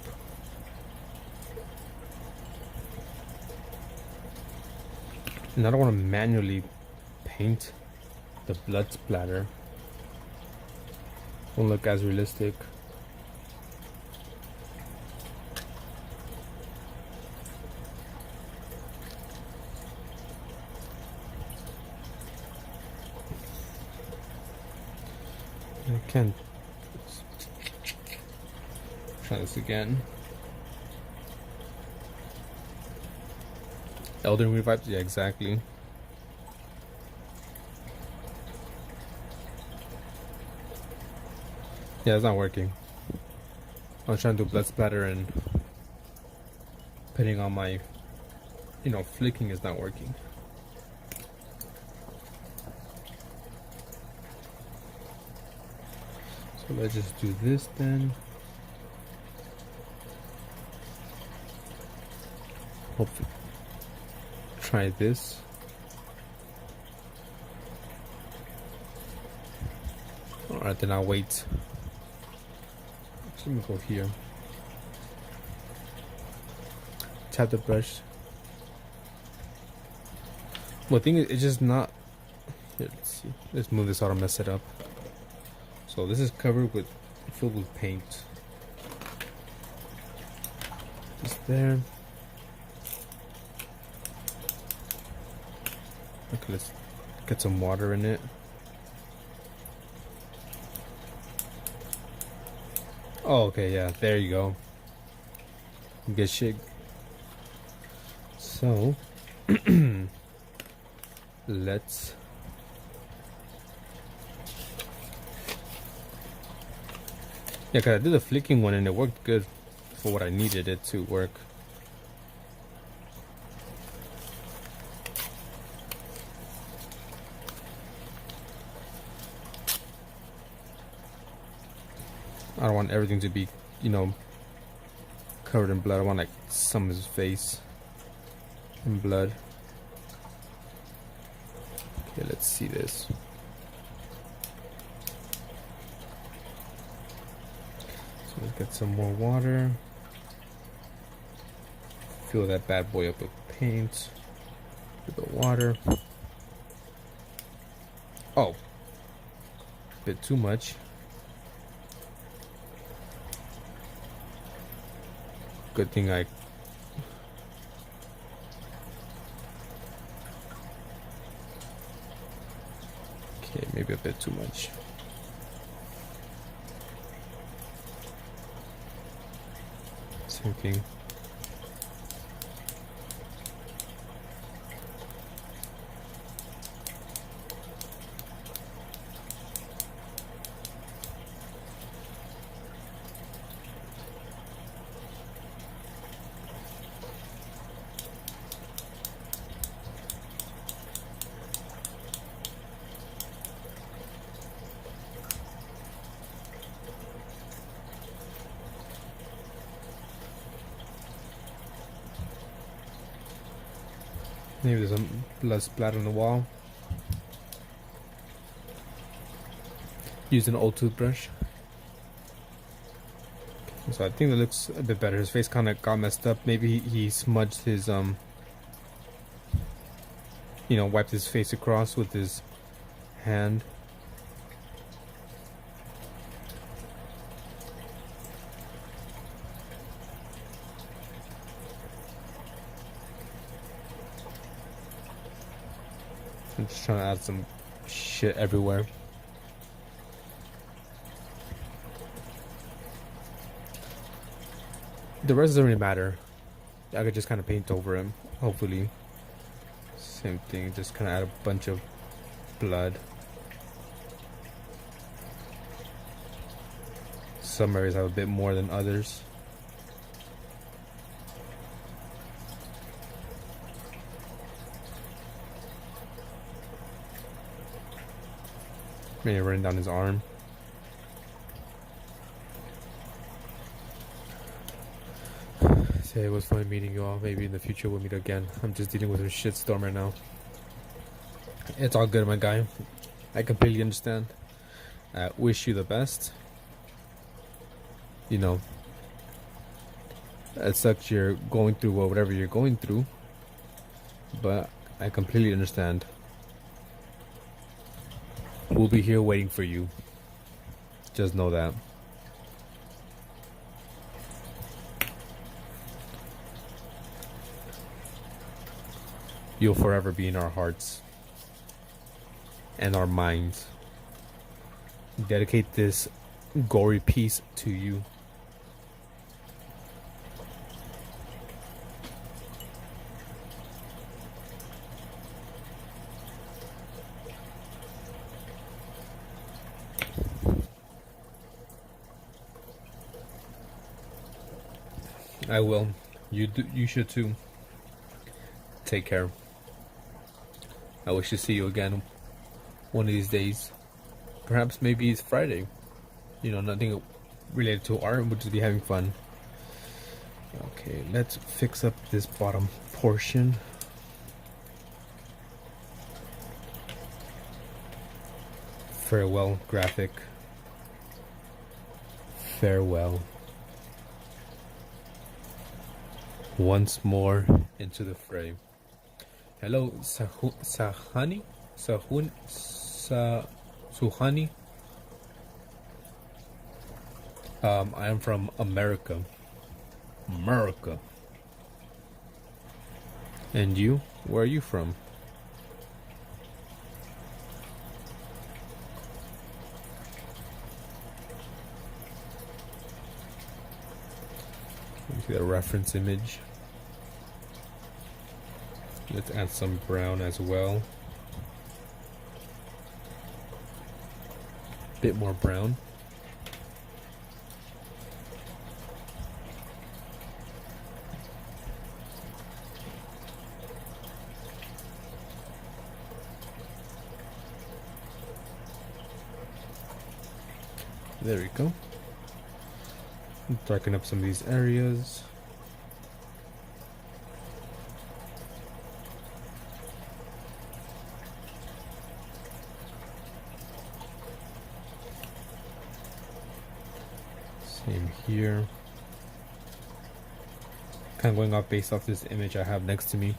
And I don't want to manually paint the blood splatter. Won't look as realistic. I can't. Try this again. Elden Ring vibes? Yeah, exactly. Yeah, it's not working. I was trying to do blood splatter and putting on my, flicking is not working. So let's just do this then. Hopefully, try this. Alright, then I'll wait. Actually, let me go here. Tap the brush. Well, the thing is, it's just not. Here, let's see. Let's move this out and mess it up. So this is covered with, filled with paint. Just there. Okay, let's get some water in it. Oh, okay, yeah, there you go. Good shit. So, let's. Yeah, cause I did the flicking one and it worked good for what I needed it to work. I don't want everything to be, you know, covered in blood. I want like some of his face in blood. Okay, let's see this. So let's get some more water. Fill that bad boy up with paint. With the water. Oh, a bit too much. Good thing I. Okay, maybe a bit too much. Same thing. Maybe there's some blood splatter on the wall. Use an old toothbrush. So I think that looks a bit better. His face kind of got messed up. Maybe he smudged his you know, wiped his face across with his hand. I'm just trying to add some shit everywhere. The rest doesn't really matter. I could just kind of paint over him, hopefully. Same thing, just kind of add a bunch of blood. Some areas have a bit more than others. Maybe running down his arm. Say it was fun meeting you all. Maybe in the future we'll meet again. I'm just dealing with a shitstorm right now. It's all good, my guy. I completely understand. I wish you the best. You know, it sucks you're going through whatever you're going through, but I completely understand. We'll be here waiting for you. Just know that. You'll forever be in our hearts and our minds. Dedicate this gory piece to you. I will. You should too. Take care. I wish to see you again one of these days. Perhaps maybe it's Friday. You know, nothing related to art. We'll just be having fun. Okay, let's fix up this bottom portion. Farewell graphic. farewell. Once more into the fray. Hello, Suhani? I am from America. America. And you? Where are you from? Let me see the reference image. Let's add some brown as well. Bit more brown. There we go. Darken up some of these areas. Same here. Kind of going off based off this image I have next to me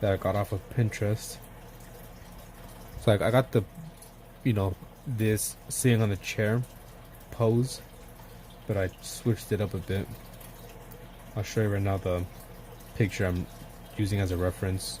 that I got off of Pinterest. So I got the, this sitting on the chair pose, but I switched it up a bit. I'll show you right now the picture I'm using as a reference.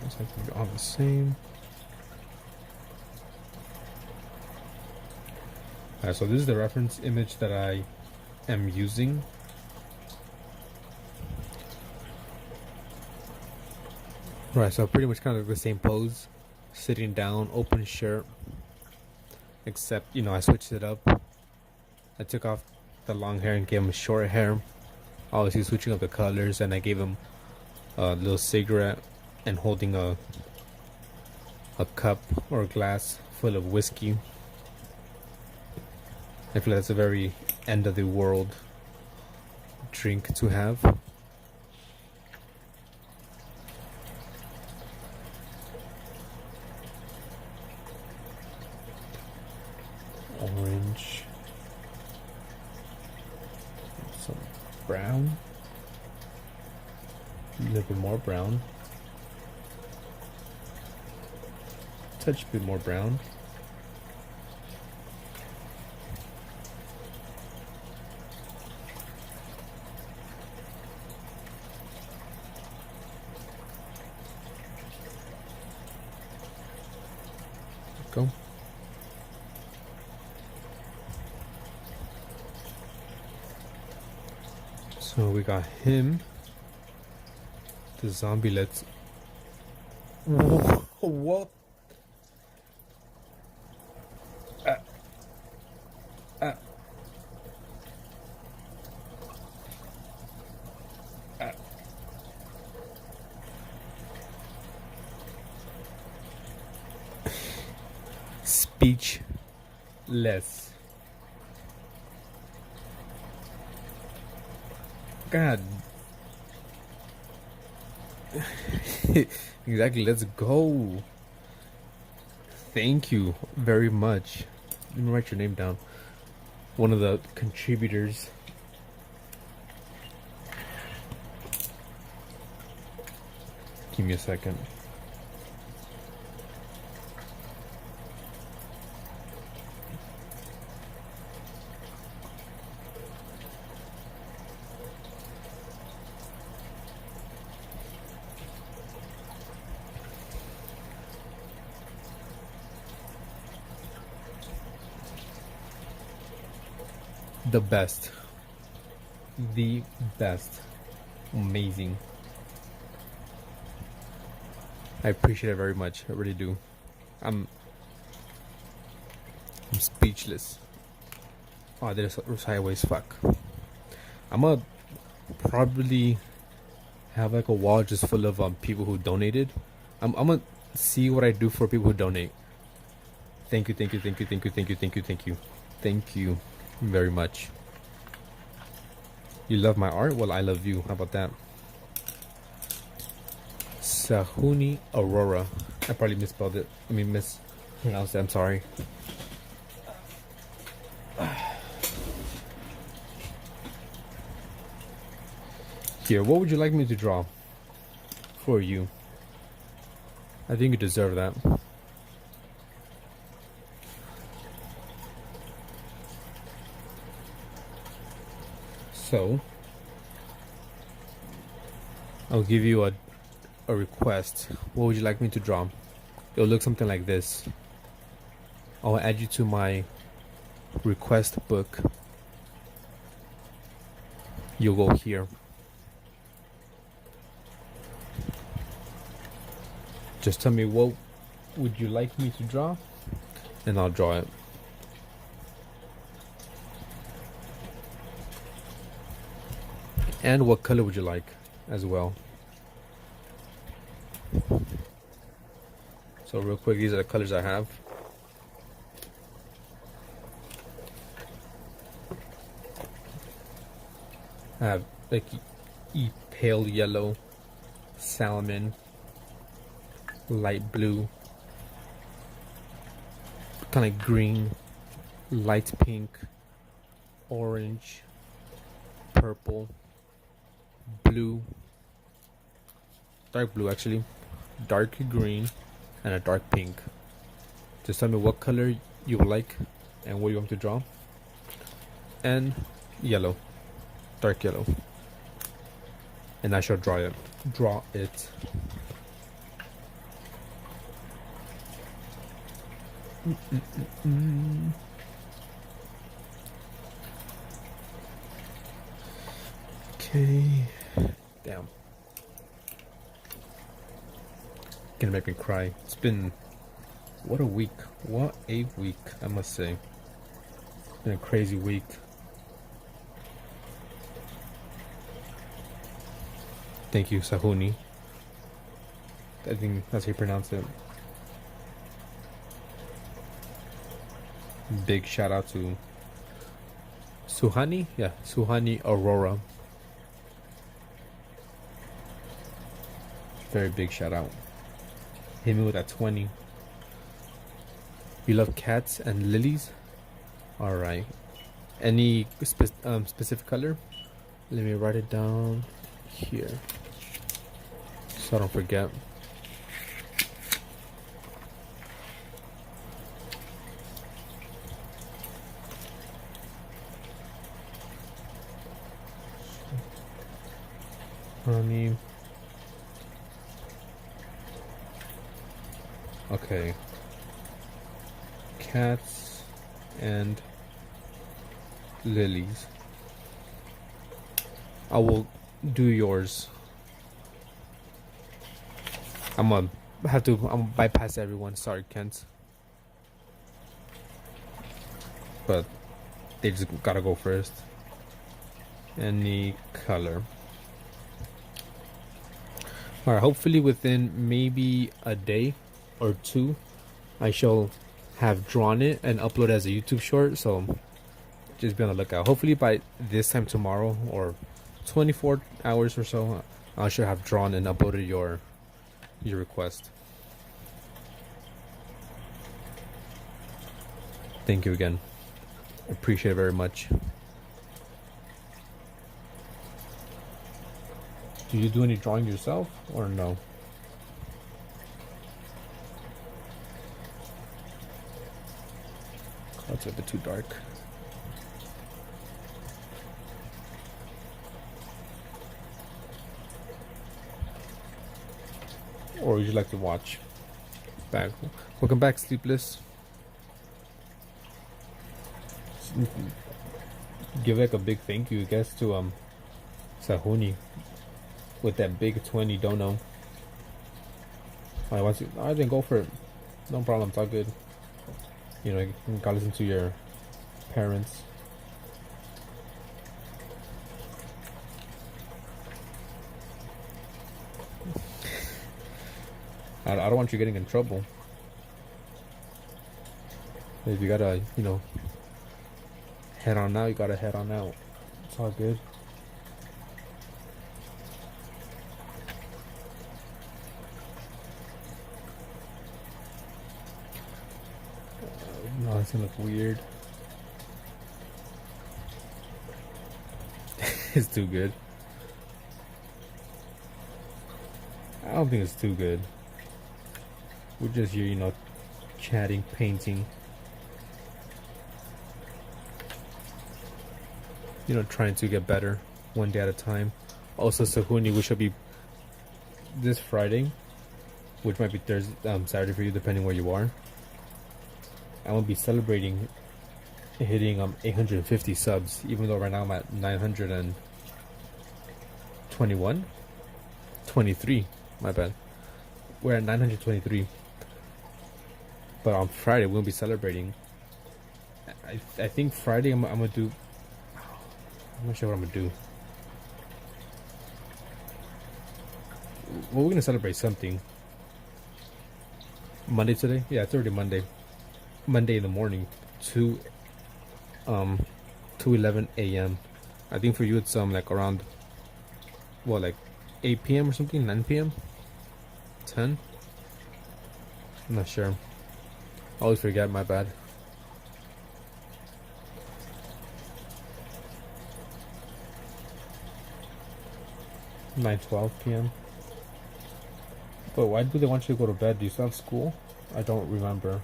It's like all the same. So this is the reference image that I am using. Right, so pretty much kind of the same pose, sitting down, open shirt, except I switched it up. I took off the long hair and gave him short hair, obviously switching up the colors, and I gave him a little cigarette and holding a cup or a glass full of whiskey. I feel like that's a very end of the world drink to have. Orange. Some brown. A little bit more brown. Touch a bit more brown. Go. So we got him. The zombie. Let's. What? Speechless. God. Exactly, let's go. Thank you very much. Let me write your name down. One of the contributors. Give me a second. The best. The best. Amazing. I appreciate it very much. I really do. I'm speechless. Oh, I did a sideways. Fuck. I'm gonna probably have like a wall just full of people who donated. I'm gonna see what I do for people who donate. Thank you, thank you, thank you, thank you, thank you, thank you, thank you. Thank you very much. You love my art? Well, I love you. How about that? Sahuni Aurora. I probably misspelled it. I mean, mispronounced it. I'm sorry. Here, what would you like me to draw for you? I think you deserve that. So, I'll give you a request. What would you like me to draw? It'll look something like this. I'll add you to my request book. You'll go here. Just tell me what would you like me to draw, and I'll draw it. And what color would you like as well? So real quick, these are the colors I have. I have like pale yellow, salmon, light blue, kind of green, light pink, orange, purple, blue, dark blue actually, dark green, and a dark pink. Just tell me what color you would like and what you want to draw. And yellow, dark yellow. And I shall draw it. Draw it. Okay. Damn. Gonna make me cry. It's been what a week. What a week, I must say. It's been a crazy week. Thank you, Sahuni. I think that's how you pronounce it. Big shout out to Suhani? Yeah, Suhani Aurora. Very big shout out. Hit me with that 20. You love cats and lilies? Alright. Any specific color? Let me write it down here so I don't forget. Honey. Okay. Cats and lilies. I will do yours. I'm gonna bypass everyone. Sorry, Kent. But they just gotta go first. Any color. Alright, hopefully within maybe a day or two, I shall have drawn it and upload it as a YouTube short. So just be on the lookout. Hopefully by this time tomorrow or 24 hours or so, I should have drawn and uploaded your request. Thank you again. Appreciate it very much. Do you do any drawing yourself or no? That's a bit too dark. Or would you like to watch? Back. Welcome back, Sleepless. Give like a big thank you, I guess, to Sahuni with that big 20 dono. I didn't go for it. No problem, it's all good. You know, you gotta listen to your parents. I don't want you getting in trouble. If you gotta, head on out, you gotta head on out. It's all good. No, it's gonna look weird. It's too good. I don't think it's too good. We're just here, chatting, painting. Trying to get better one day at a time. Also, Sahuni, we should be this Friday, which might be Thursday, Saturday for you, depending where you are. I will be celebrating hitting 850 subs, even though right now I'm at 921, 23. My bad. We're at 923. But on Friday we'll be celebrating. I think Friday I'm gonna do. I'm not sure what I'm gonna do. Well, we're gonna celebrate something. Monday today? Yeah, it's already Monday. Monday in the morning, 2:11 a.m. I think for you it's like around like 8 p.m. or something, 9 p.m. 10. I'm not sure. I always forget, my bad. Nine 12 p.m. But why do they want you to go to bed? Do you still have school? I don't remember.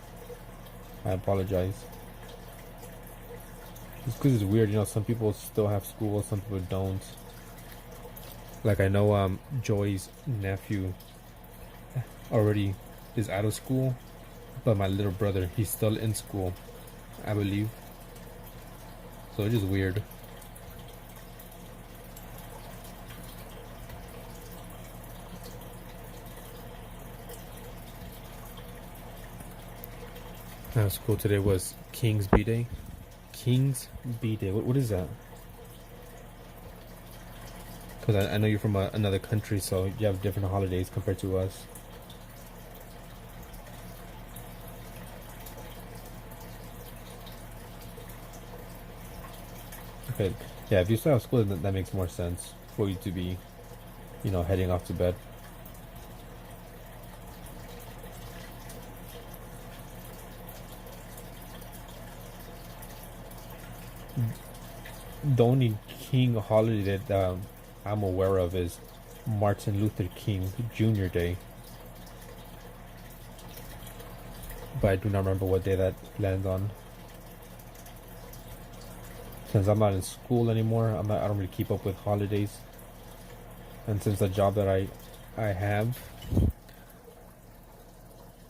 I apologize. It's because it's weird, some people still have school, some people don't. Like I know Joy's nephew already is out of school, but my little brother, he's still in school, I believe. So it's just weird. School today was King's B-Day. King's B-Day. What is that? Because I know you're from another country, so you have different holidays compared to us. Okay, yeah, if you still have school, then that makes more sense for you to be, heading off to bed. The only King holiday that I'm aware of is Martin Luther King Jr. Day, but I do not remember what day that lands on. Since I'm not in school anymore, I don't really keep up with holidays, and since the job that I have,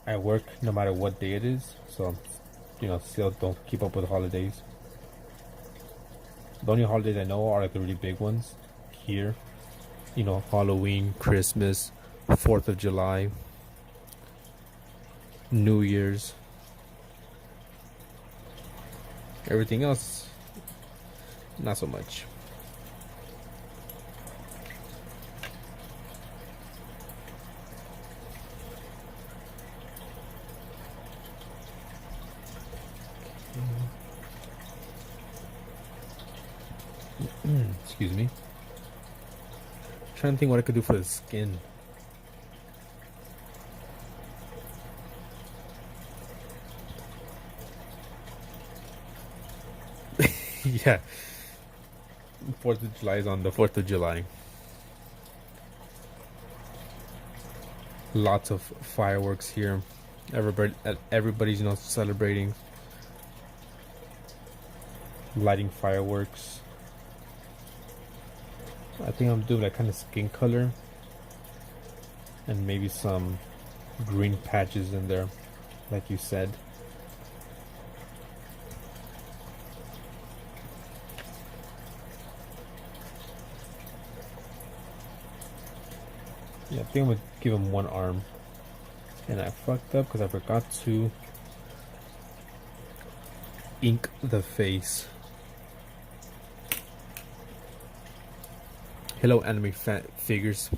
I work no matter what day it is, so still don't keep up with holidays. The only holidays I know are like the really big ones here. Halloween, Christmas, 4th of July, New Year's. Everything else, not so much. Excuse me. I'm trying to think what I could do for the skin. Yeah. 4th of July is on the 4th of July. Lots of fireworks here. Everybody's celebrating, lighting fireworks. I think I'm doing like kind of skin color and maybe some green patches in there, like you said. Yeah, I think I'm gonna give him one arm. And I fucked up because I forgot to ink the face. Hello, anime figures.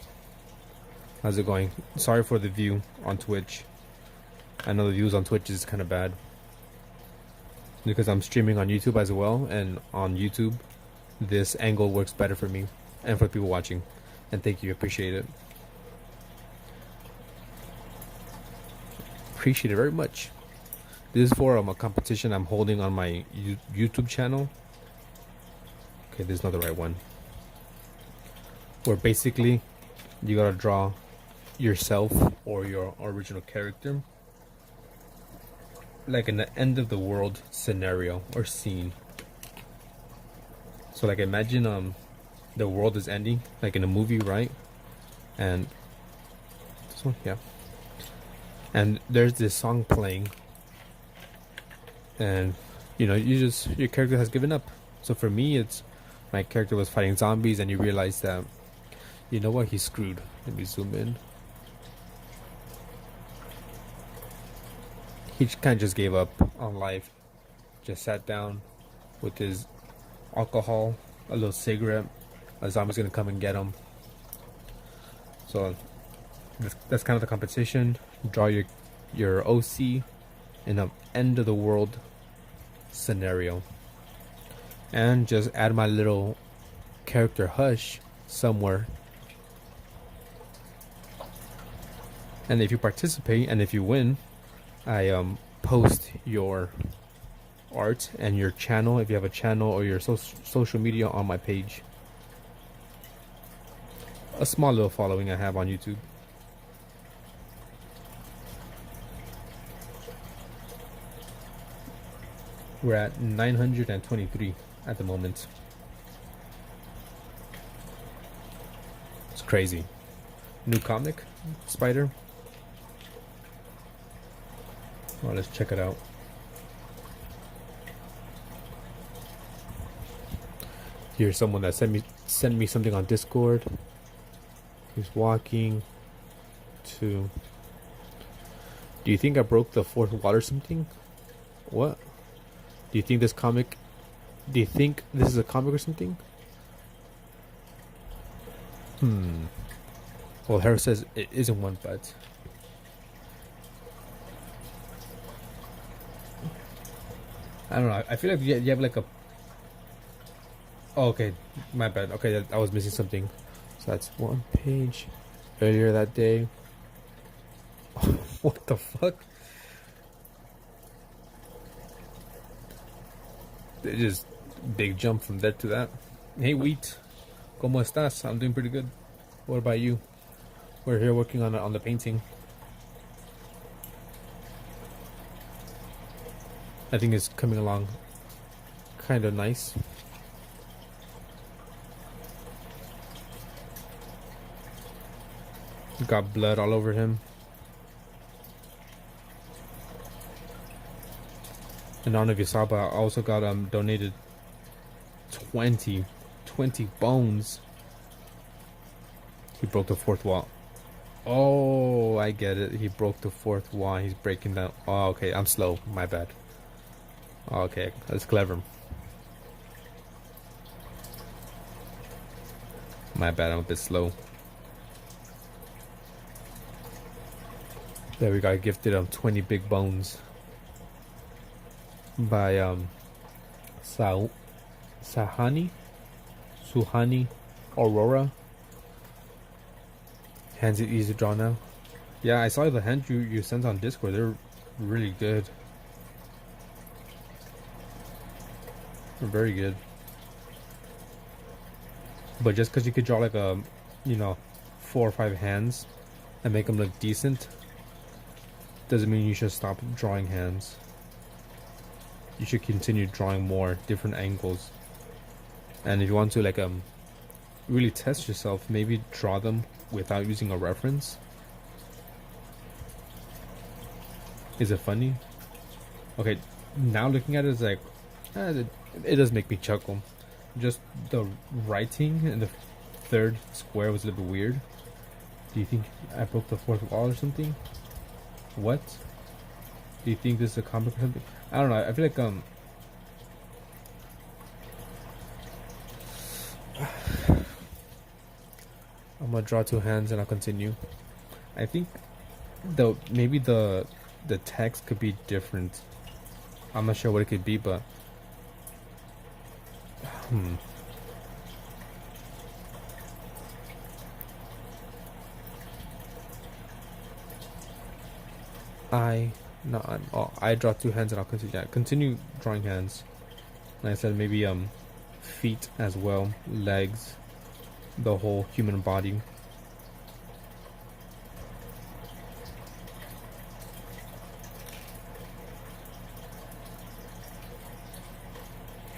How's it going? Sorry for the view on Twitch. I know the views on Twitch is kind of bad. because I'm streaming on YouTube as well, and on YouTube this angle works better for me and for people watching. And thank you, appreciate it. Appreciate it very much. This is for a competition I'm holding on my YouTube channel. Okay, this is not the right one. Where basically you gotta draw yourself or your original character like in the end of the world scenario or scene. So like imagine the world is ending like in a movie, right? And this one, yeah. And there's this song playing, and you know, your character has given up. So for me, it's my character was fighting zombies, and you realize that, you know what, he's screwed. Let me zoom in. He kind of just gave up on life. Just sat down with his alcohol, a little cigarette. A zombie's gonna come and get him. So that's kind of the competition. Draw your OC in an end of the world scenario, and just add my little character Hush somewhere. And if you participate and if you win, I post your art and your channel, if you have a channel, or your social media on my page. A small little following I have on YouTube. We're at 923 at the moment. It's crazy. New comic, Spider. Well, let's check it out. Here's someone that sent me something on Discord. He's walking to. Do you think I broke the fourth wall or something? What? Do you think this comic? Do you think this is a comic or something? Well, Harris says it isn't one, but I don't know. I feel like you have like a. Oh, okay, my bad. Okay, I was missing something. So that's one page. Earlier that day. What the fuck? It just big jump from there to that. Hey, Wheat, ¿cómo estás? I'm doing pretty good. What about you? We're here working on the painting. I think it's coming along kind of nice. Got blood all over him. And I don't know if you saw, but I also got donated 20 bones. He broke the fourth wall. Oh, I get it. He broke the fourth wall. He's breaking down. Oh, okay. I'm slow. My bad. Okay, that's clever. My bad. I'm a bit slow. There we got gifted 20 big bones by Suhani Aurora. Hands are easy to draw now. Yeah, I saw the hand you sent on Discord. They're really good. They're very good. But just because you could draw like a, 4 or 5 hands and make them look decent, doesn't mean you should stop drawing hands. You should continue drawing more different angles. And if you want to really test yourself, maybe draw them without using a reference. Is it funny? Okay, now looking at it, it's like it does make me chuckle. Just the writing in the third square was a little bit weird. Do you think I broke the fourth wall or something? What? Do you think this is a comic or something? I don't know. I feel like I'm gonna draw 2 hands and I'll continue. I think maybe the text could be different. I'm not sure what it could be, but I draw two hands and I'll continue. Yeah, continue drawing hands. And I said maybe feet as well, legs, the whole human body.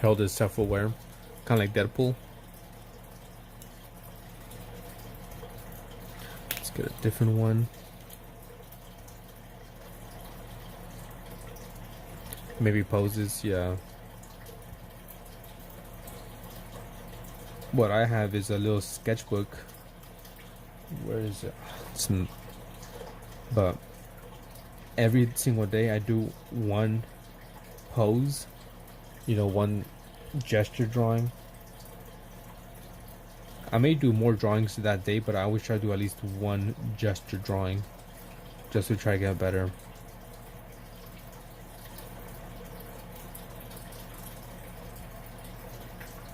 Harold is self-aware, kind of like Deadpool. Let's get a different one. Maybe poses, yeah. What I have is a little sketchbook. Where is it? But every single day I do one pose, one gesture drawing. I may do more drawings that day, but I always try to do at least one gesture drawing just to try to get better.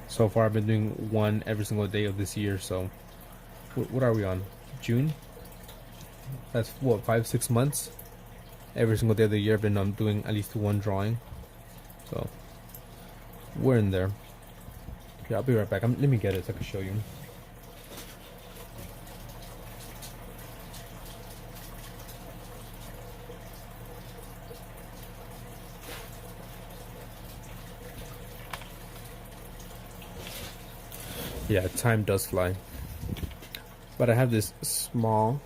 So far I've been doing one every single day of this year. So what are we on? June? That's what, 5-6 months? Every single day of the year I've been doing at least one drawing. So we're in there. Yeah, I'll be right back. Let me get it so I can show you. Yeah, time does fly. But I have this small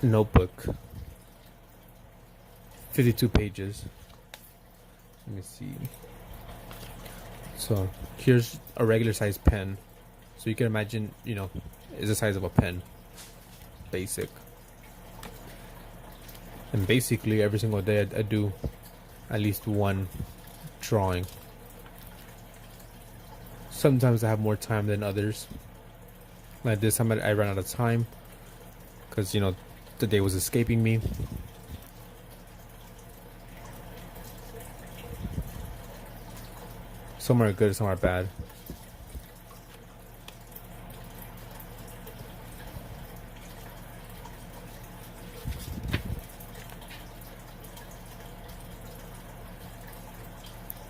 notebook, 52 pages. Let me see. So here's a regular size pen. So you can imagine, is the size of a pen. Basic. And basically every single day I do at least one drawing. Sometimes I have more time than others. Like this time I ran out of time because the day was escaping me. Some are good, some are bad.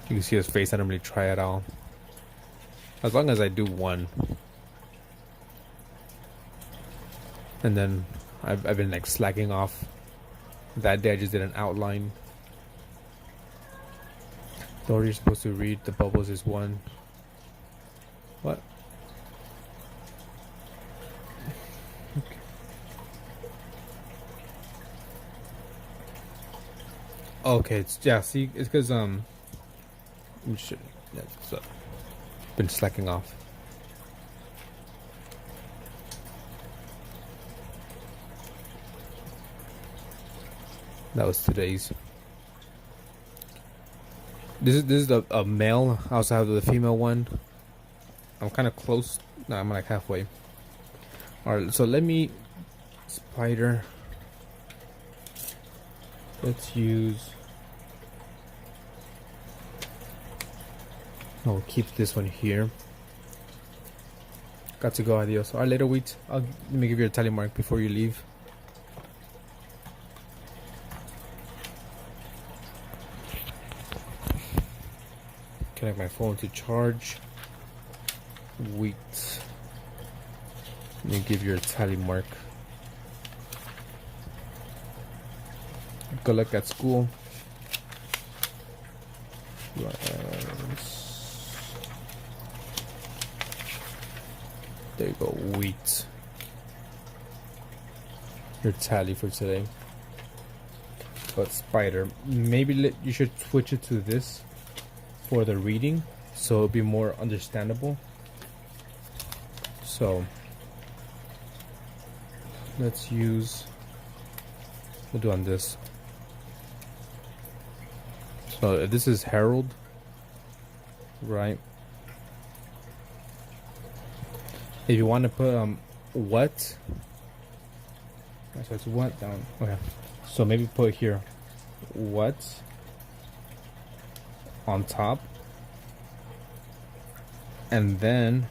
You can see his face. I don't really try at all. As long as I do one. And then I've been like slacking off. That day I just did an outline. The order you're supposed to read the bubbles is one. What? Okay. Okay, see, it's because been slacking off. That was today's. This is a male. I also have the female one. I'm kind of close. No, I'm like halfway. Alright, so let me spider. Let's use. I'll keep this one here. Got to go, adios. Alright, later, wait. Let me give you a tally mark before you leave. Connect my phone to charge. Wait. Let me give you a tally mark. Good luck at school. There you go, wheat. Your tally for today. But spider, maybe you should switch it to this for the reading, so it'll be more understandable. So let's use. We'll do on this. So if this is Harold, right? If you want to put what? So it's what down. Okay. So maybe put here what on top, and then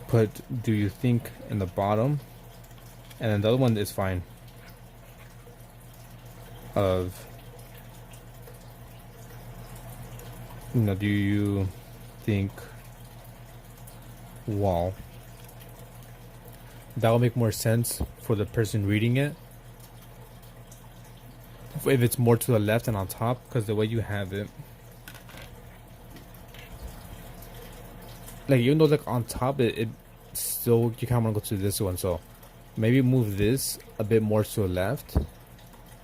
put do you think in the bottom, and then the other one is fine. Of, you know, do you think wall? That will make more sense for the person reading it if it's more to the left and on top, because the way you have it, like, even though like on top, it still, you kind of want to go to this one, so maybe move this a bit more to the left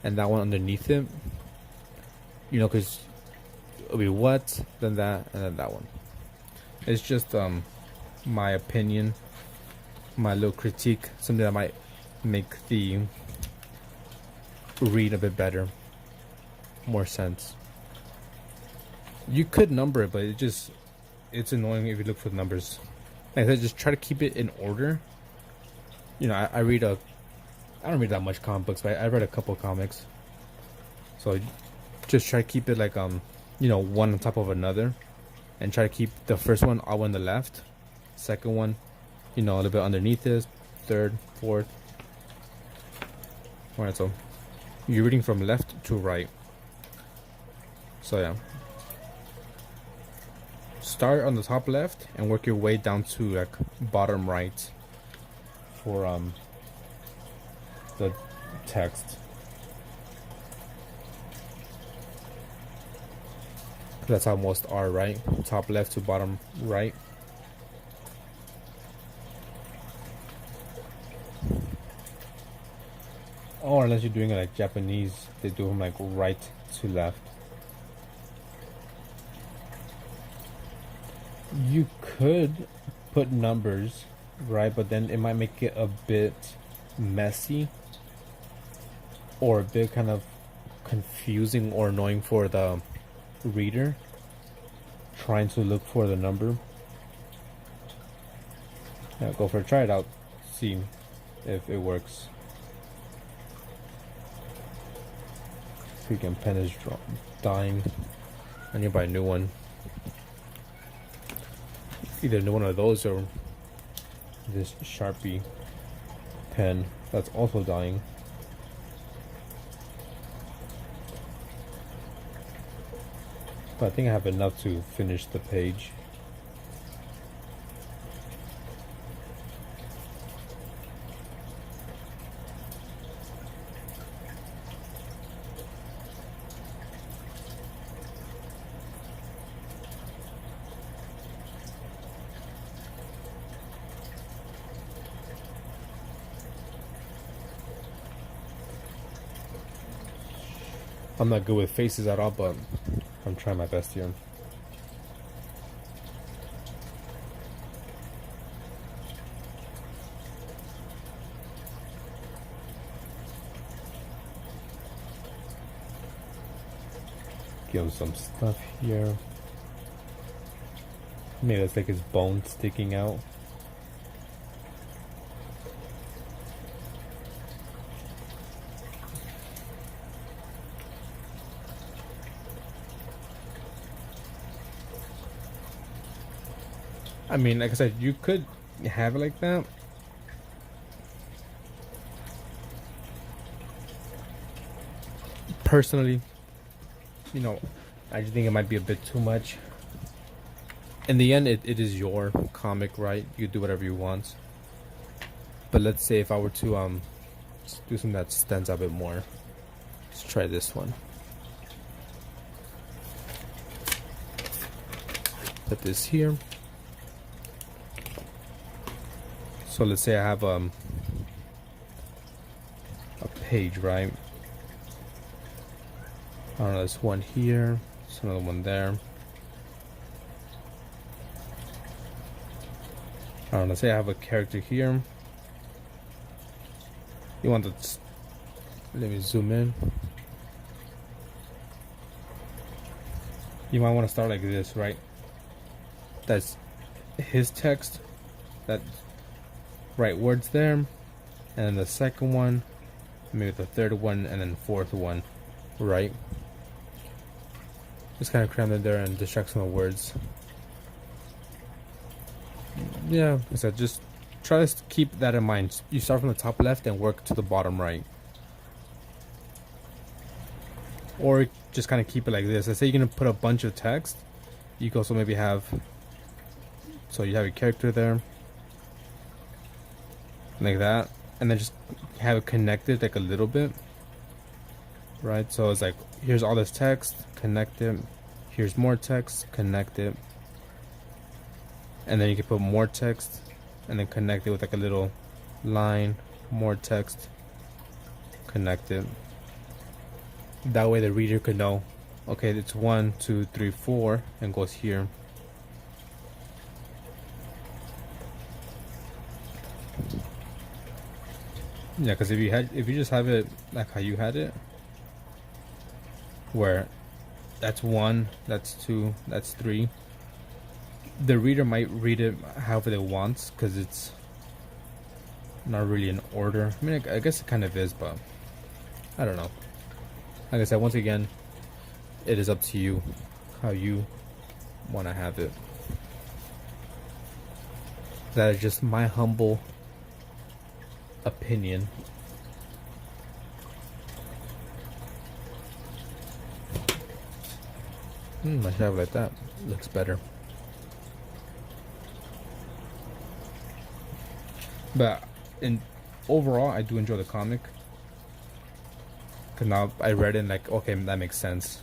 and that one underneath it, you know, because it'll be what, then that, and then that one. It's just my opinion, my little critique, something that might make the read a bit better, more sense. You could number it, but it's annoying if you look for the numbers. Like I said, just try to keep it in order. You know, I don't read that much comic books, but I read a couple comics. So just try to keep it like you know, one on top of another, and try to keep the first one all on the left, second one, you know, a little bit underneath this, third, fourth. Alright, so you're reading from left to right. So yeah, start on the top left and work your way down to like bottom right for the text. That's how most are, right? Top left to bottom right. Or unless you're doing it like Japanese, they do them like right to left. You could put numbers, right? But then it might make it a bit messy or a bit kind of confusing or annoying for the reader trying to look for the number. Yeah, go for it. Try it out. See if it works. Freaking pen is dying. I need to buy a new one. Either a new one of those or this Sharpie pen that's also dying. But I think I have enough to finish the page. I'm not good with faces at all, but I'm trying my best here. Give him some stuff here. Maybe it's like his bone sticking out. I mean, like I said, you could have it like that. Personally, you know, I just think it might be a bit too much. In the end, it is your comic, right? You do whatever you want. But let's say if I were to do something that stands out a bit more. Let's try this one. Put this here. So let's say I have a page, right? I don't know, there's one here, there's another one there. I don't know, let's say I have a character here. You want to, let me zoom in. You might want to start like this, right? That's his text, that right words there, and then the second one, maybe the third one, and then fourth one, right? Just kind of cram it there and distract some of the words. Yeah, like I said, just try to keep that in mind. You start from the top left and work to the bottom right. Or just kind of keep it like this. Let's say you're going to put a bunch of text. You can also maybe have, so you have a character there, like that, and then just have it connected like a little bit, right? So it's like, here's all this text, connect it. Here's more text, connect it. And then you can put more text and then connect it with like a little line, more text, connect it. That way the reader could know, okay, it's 1, 2, 3, 4, and goes here. Yeah, because if you just have it like how you had it, where that's 1, that's 2, that's 3, the reader might read it however they want, because it's not really in order. I mean, I guess it kind of is, but I don't know. Like I said, once again, it is up to you how you want to have it. That is just my humble opinion. I should have it like that. Looks better. But overall, I do enjoy the comic. Cause now I read it and like, okay, that makes sense.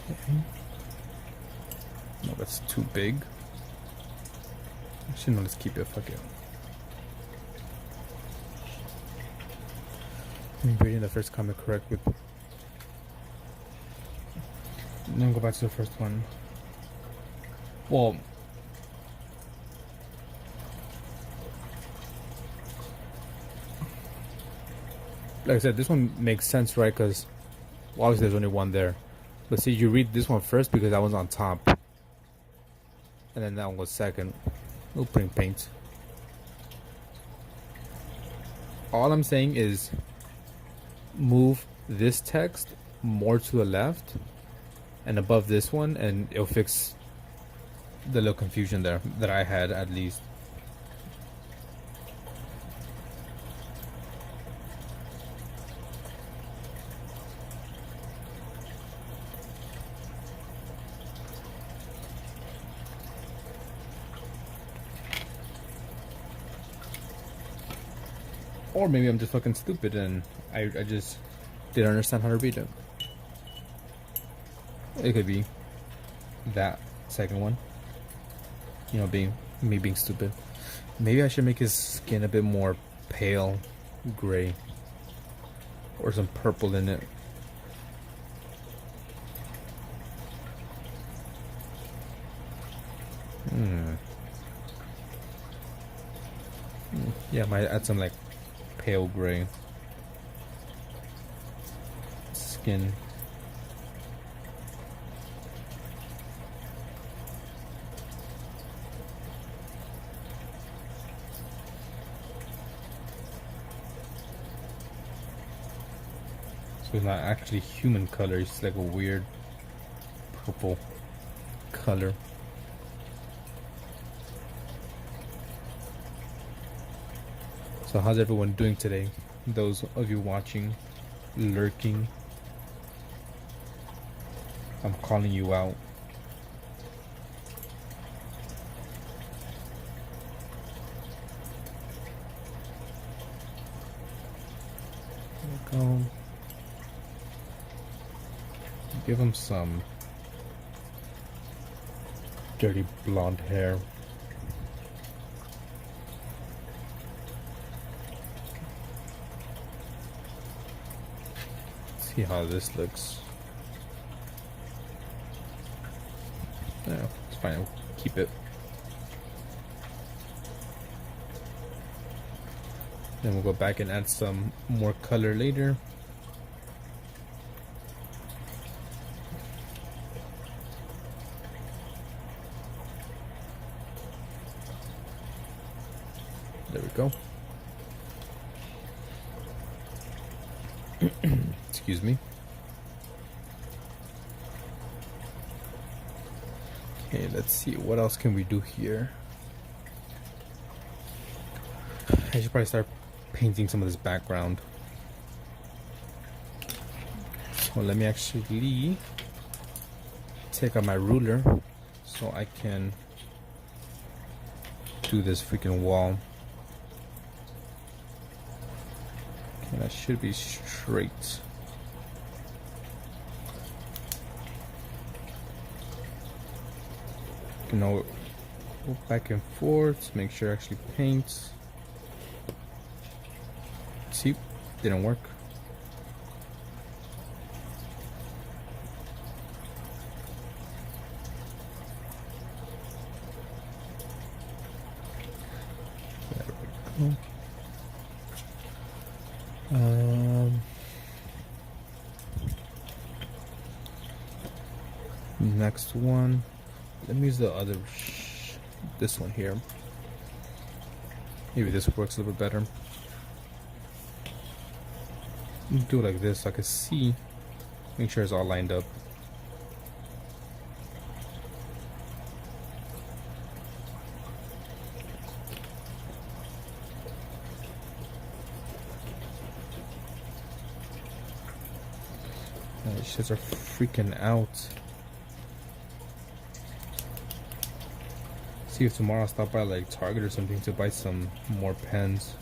Okay. No, that's too big. Actually, no, let's keep it. Fuck it. I'm reading the first comic correct with. Then go back to the first one. Well, like I said, this one makes sense, right? Because well, obviously there's only one there. But see, you read this one first because that one's on top, and then that one was second. We'll bring paint. All I'm saying is move this text more to the left and above this one, and it'll fix the little confusion there that I had, at least. Or maybe I'm just fucking stupid and I just didn't understand how to read it. It could be that second one. You know, me being stupid. Maybe I should make his skin a bit more pale gray. Or some purple in it. Yeah, might add some like pale gray skin. So it's not actually human color, it's like a weird purple color. So how's everyone doing today? Those of you watching, lurking, I'm calling you out. Go. Give him some dirty blonde hair. See how this looks. Yeah, it's fine. We'll keep it. Then we'll go back and add some more color later. go. Excuse me. Okay, let's see. What else can we do here? I should probably start painting some of this background. So let me actually take out my ruler so I can do this freaking wall. Okay, that should be straight. You know, go back and forth, make sure it actually paints. See, didn't work. There we go. Next one. Let me use the other, this one here. Maybe this works a little bit better. Do it like this so I can see, make sure it's all lined up. These shits are freaking out. See if tomorrow I'll stop by like Target or something to buy some more pens.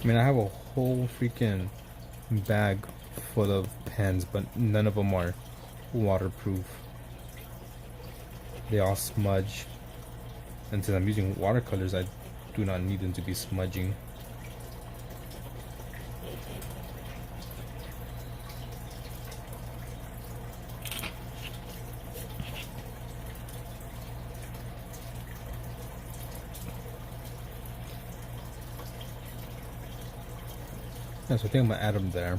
I mean, I have a whole freaking bag full of pens, but none of them are waterproof. They all smudge. And since I'm using watercolors, I do not need them to be smudging. Yeah, so I think I'm gonna add them there.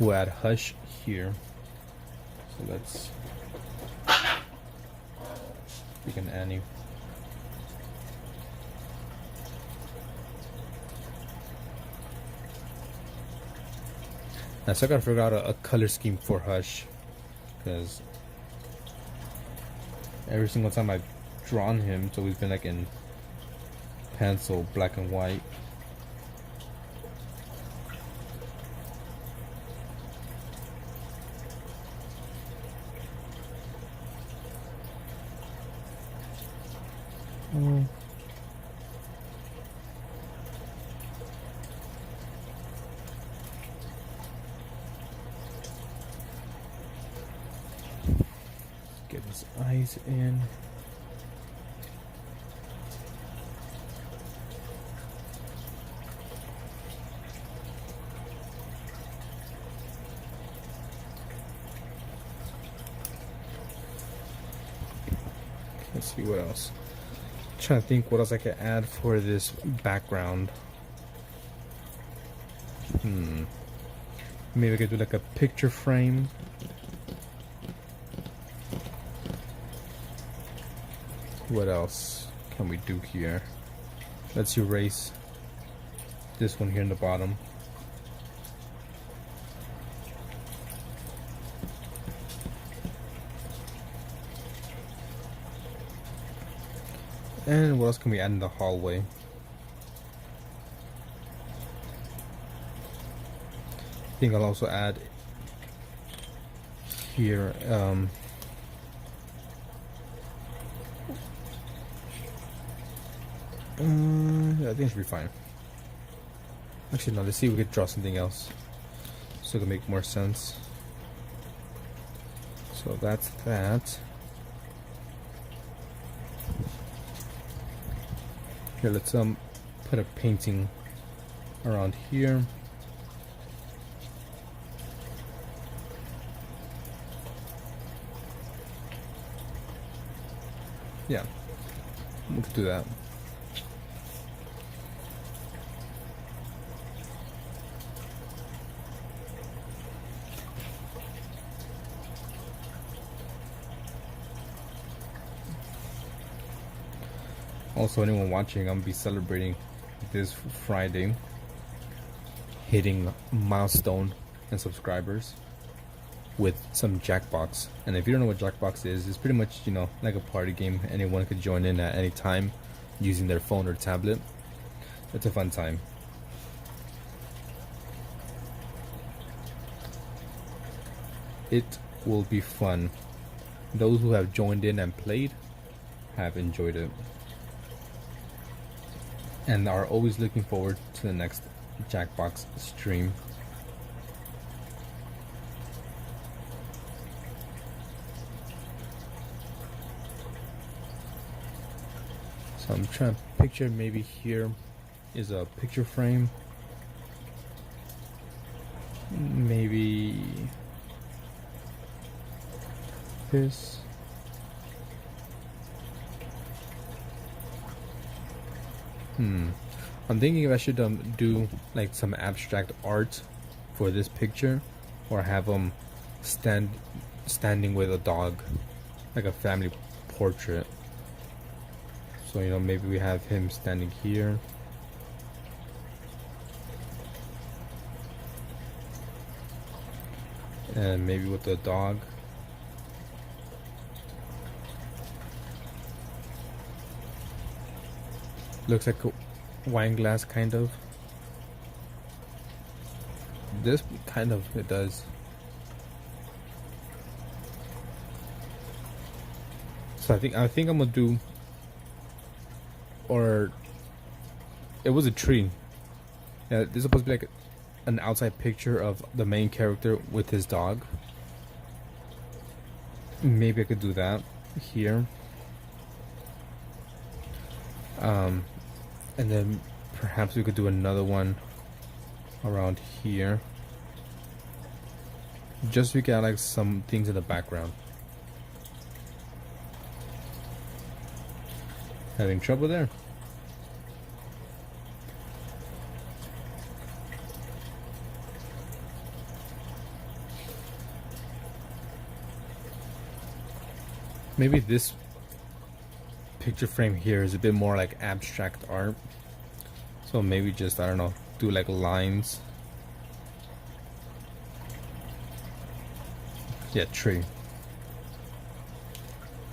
We'll add Hush here. So let's freaking Annie. Now, so I gotta figure out a color scheme for Hush, because every single time I've drawn him, it's always been like in pencil, black and white. Get his eyes in. Let's see what else. Trying to think what else I could add for this background. Maybe I could do like a picture frame. What else can we do here? Let's erase this one here in the bottom. And what else can we add in the hallway? I think I'll also add here yeah, I think it should be fine. Actually, no, let's see if we could draw something else so it can make more sense. So that's that. Here, let's put a painting around here. Yeah, we could do that. Also, anyone watching, I'm gonna be celebrating this Friday, hitting milestone and subscribers with some Jackbox. And if you don't know what Jackbox is, it's pretty much, you know, like a party game. Anyone could join in at any time using their phone or tablet. It's a fun time. It will be fun. Those who have joined in and played have enjoyed it and are always looking forward to the next Jackbox stream. So I'm trying to picture, maybe here is a picture frame. Maybe this. I'm thinking if I should do like some abstract art for this picture, or have them standing with a dog, like a family portrait. So, you know, maybe we have him standing here. And maybe with the dog. Looks like a wine glass, kind of. This kind of, it does. So I think I'm gonna do, or it was a tree. Yeah, this is supposed to be like an outside picture of the main character with his dog. Maybe I could do that here. And then perhaps we could do another one around here. Just so we get like some things in the background. Having trouble there? Maybe this picture frame here is a bit more like abstract art. So maybe just, I don't know, do like lines. Yeah, tree.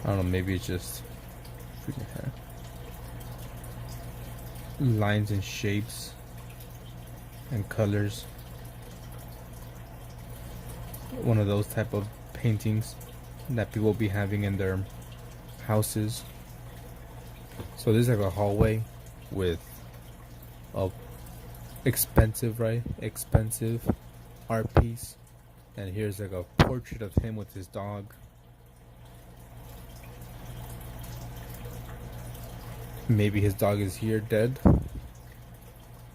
I don't know, maybe it's just freaking hair. Lines and shapes and colors. One of those type of paintings that people will be having in their houses. So this is like a hallway with a expensive art piece, and here's like a portrait of him with his dog. Maybe his dog is here dead.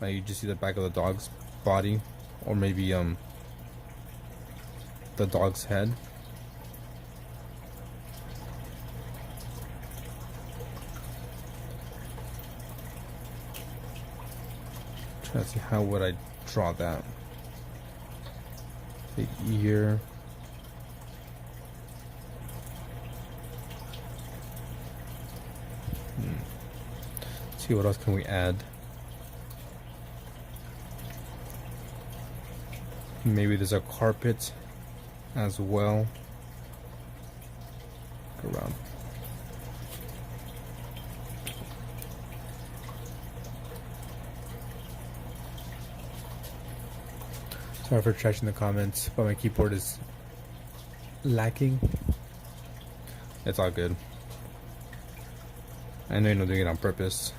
Like you just see the back of the dog's body, or maybe the dog's head. Trying to see how would I draw that. The ear. Let's see what else can we add. Maybe there's a carpet as well. Go around. Sorry for trashing the comments, but my keyboard is lacking. It's all good. I know you're not doing it on purpose.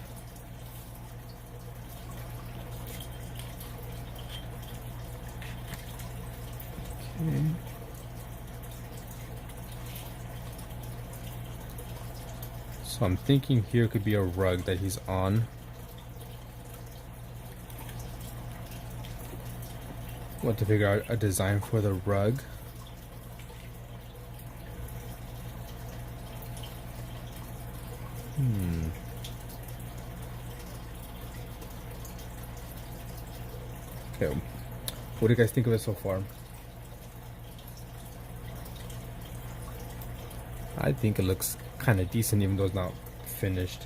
Okay. So I'm thinking here could be a rug that he's on. Want to figure out a design for the rug. Okay, what do you guys think of it so far? I think it looks kind of decent, even though it's not finished.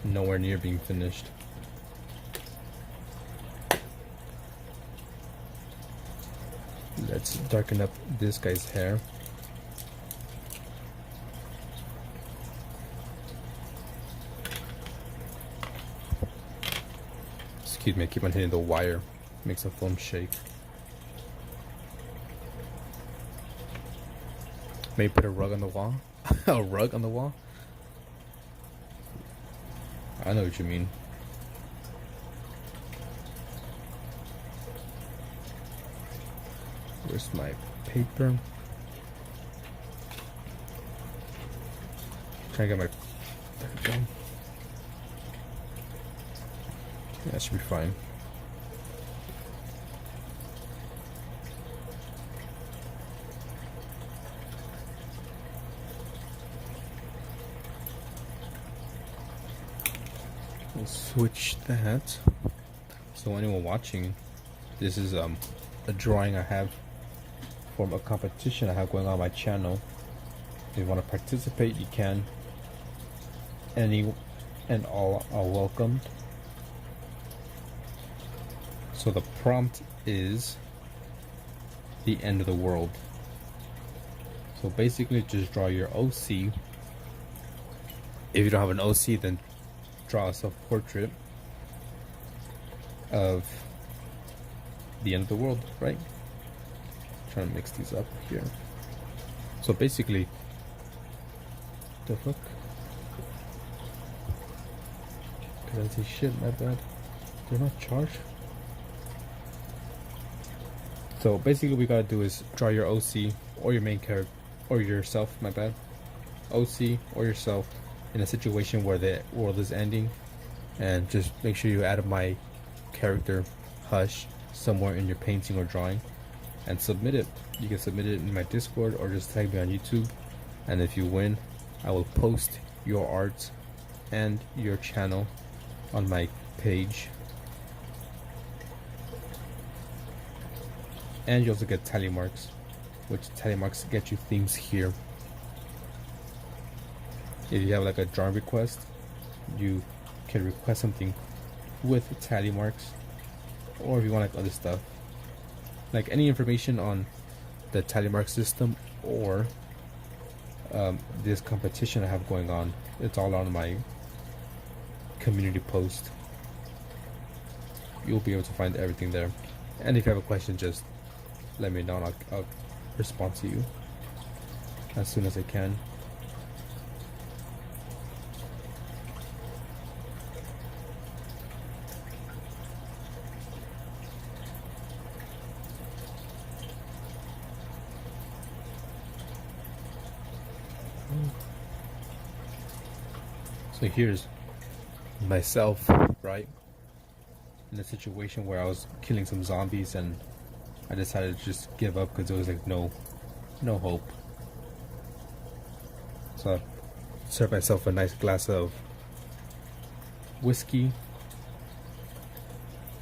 nowhere near being finished. Let's darken up this guy's hair. Excuse me, I keep on hitting the wire. Makes the phone shake. Maybe put a rug on the wall. A rug on the wall? I know what you mean. Where's my paper? Trying to get my... There we go. That should be fine. We'll switch that. So anyone watching, this is a drawing I have from a competition I have going on my channel. If you want to participate, you can. Any and all are welcomed. So the prompt is the end of the world. So basically just draw your OC. If you don't have an OC, then draw a self-portrait of the end of the world, right? Trying to mix these up here. So basically, the fuck? Did I say shit? My bad. They're not charged. So basically what we gotta do is draw your OC or your main character, or yourself, my bad. OC or yourself in a situation where the world is ending, and just make sure you add my character, Hush, somewhere in your painting or drawing, and submit it. You can submit it in my Discord or just tag me on YouTube, and if you win, I will post your art and your channel on my page. And you also get tally marks, which tally marks get you things here. If you have like a drawing request, you can request something with tally marks, or if you want like other stuff, like any information on the tally mark system or this competition I have going on, it's all on my community post. You'll be able to find everything there. And if you have a question, just let me know and I'll respond to you as soon as I can. So here's myself, right, in a situation where I was killing some zombies and I decided to just give up because there was like no hope. So I served myself a nice glass of whiskey,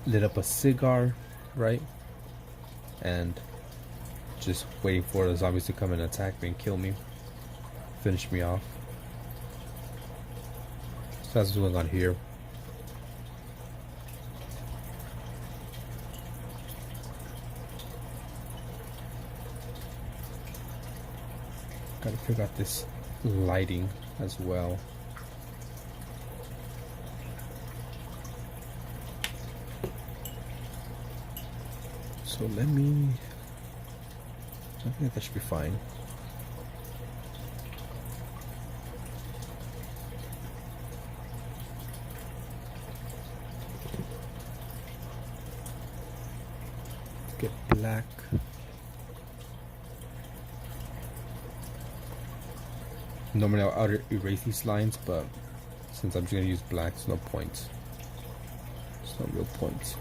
lit up a cigar, right, and just waiting for the zombies to come and attack me and kill me, finish me off. So that's what's going on here. Gotta figure out this lighting as well. So I think that should be fine. Let's get black. Normally I'll erase these lines, but since I'm just gonna use black, there's no point. There's no real point.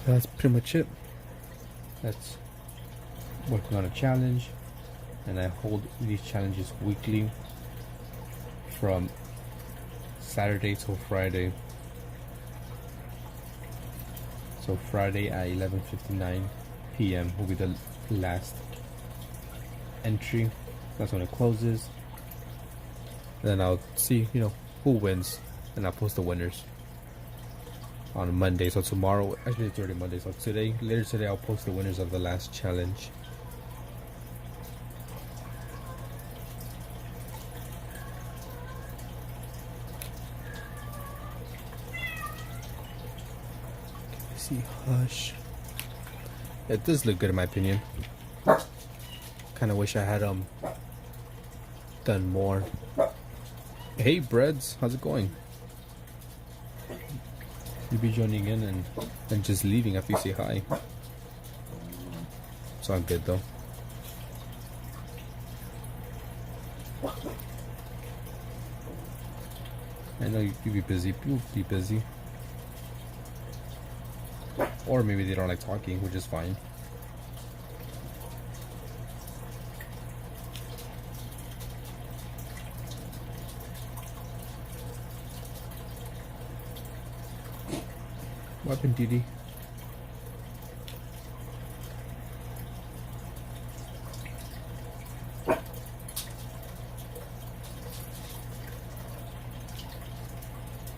So that's pretty much it. That's working on a challenge, and I hold these challenges weekly from Saturday till Friday. So Friday at 11:59 p.m. will be the last entry. That's when it closes. Then I'll see, who wins, and I'll post the winners on Monday. So tomorrow, actually it's already Monday. So later today, I'll post the winners of the last challenge. See, hush. It does look good in my opinion. Kind of wish I had done more. Hey Breads, how's it going? You'll be joining in and just leaving after you say hi. It's all good though. I know you'll be busy. You'll be busy. Or maybe they don't like talking, which is fine. What happened, Didi?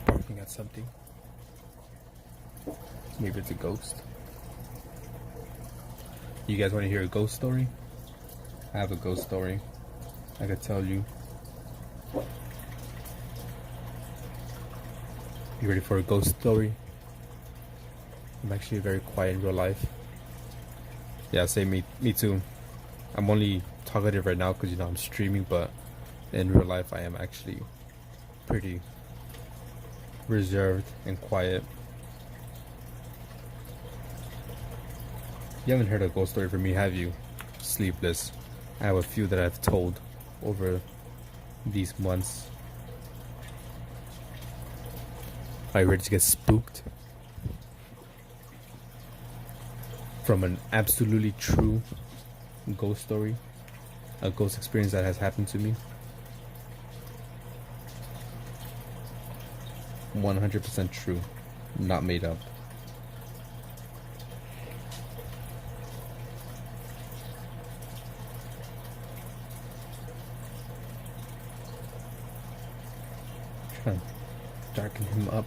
Barking at something. Maybe it's a ghost. You guys want to hear a ghost story? I have a ghost story I could tell you. You ready for a ghost story? I'm actually very quiet in real life. Yeah, same. Me too. I'm only talkative right now because I'm streaming, but in real life I am actually pretty reserved and quiet. You haven't heard a ghost story from me, have you? Sleepless. I have a few that I've told over these months. Are you ready to get spooked? From an absolutely true ghost story, a ghost experience that has happened to me. 100% true, not made up. Trying to darken him up.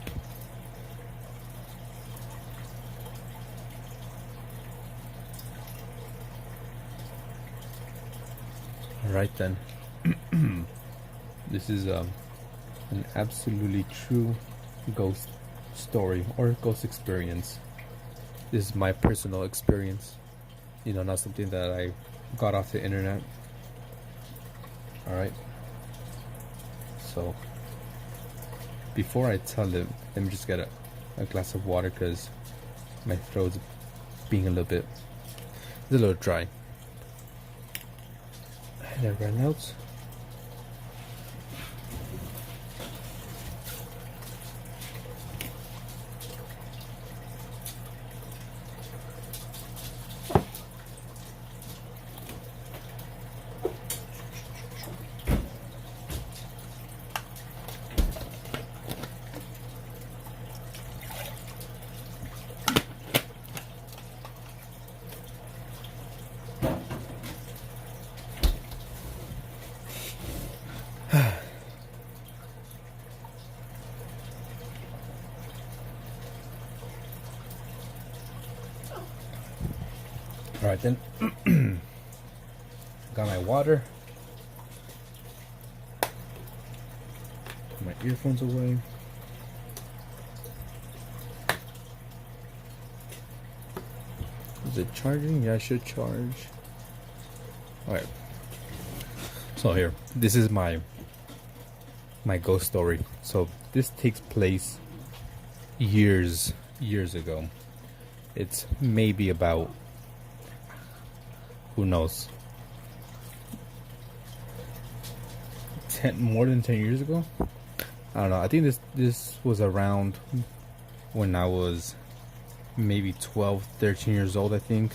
Alright then. This is an absolutely true ghost story or ghost experience. This is my personal experience. Not something that I got off the internet. Alright. So, before I tell it, let me just get a glass of water because my throat's being it's a little dry. And I ran out. Alright then, got my water, put my earphones away. Is it charging? Yeah, I should charge. Alright, so here, this is my ghost story. So this takes place years ago. It's maybe about, who knows, more than 10 years ago. I don't know. I think this was around when I was maybe 12, 13 years old, I think.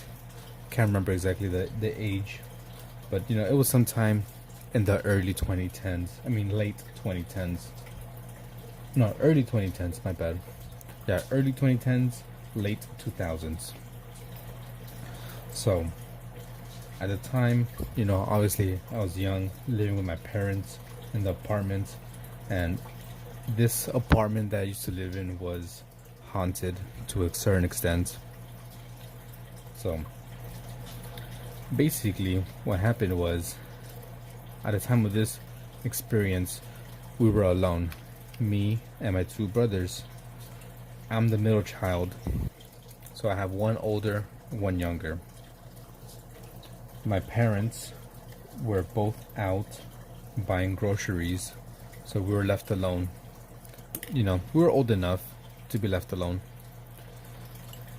Can't remember exactly the age, but it was sometime in the early 2010s. I mean late 2010s. No, early 2010s, my bad. Yeah, early 2010s. late 2000s. So at the time, you know, obviously I was young, living with my parents in the apartment, and this apartment that I used to live in was haunted to a certain extent. So basically what happened was, at the time of this experience, we were alone, me and my two brothers. I'm the middle child, so I have one older, one younger. My parents were both out buying groceries, so we were left alone. You know, we were old enough to be left alone.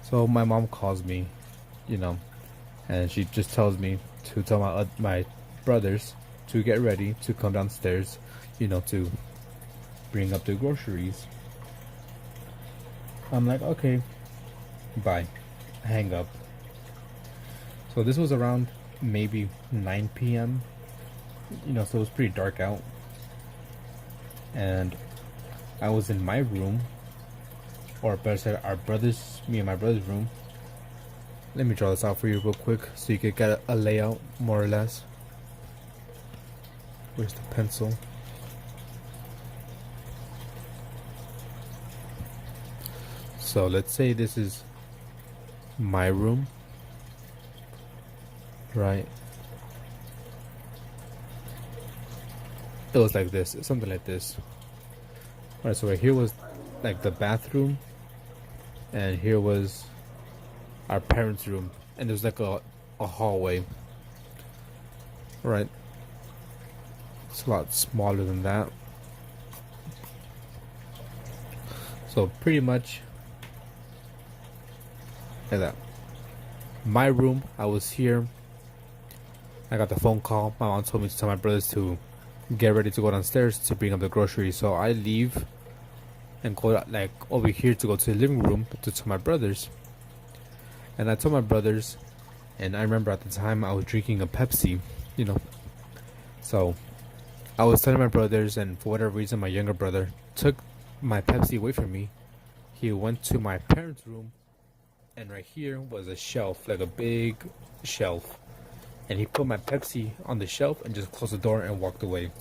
So my mom calls me, you know, and she just tells me to tell my brothers to get ready to come downstairs, you know, to bring up the groceries. I'm like, okay, bye. Hang up. So this was around maybe 9 p.m. You know, so it was pretty dark out. And I was in my room, or better said, me and my brother's room. Let me draw this out for you real quick so you could get a layout, more or less. Where's the pencil? So let's say this is my room, right? It was like this, something like this. Alright, so right here was like the bathroom, and here was our parents' room, and there was like a hallway. Right, it's a lot smaller than that. So pretty much like that. My room, I was here. I got the phone call. My mom told me to tell my brothers to get ready to go downstairs to bring up the groceries. So I leave and go like over here to go to the living room to tell my brothers. And I told my brothers, and I remember at the time I was drinking a Pepsi, you know. So I was telling my brothers, and for whatever reason my younger brother took my Pepsi away from me. He went to my parents' room, and right here was a shelf, like a big shelf. And he put my Pepsi on the shelf and just closed the door and walked away.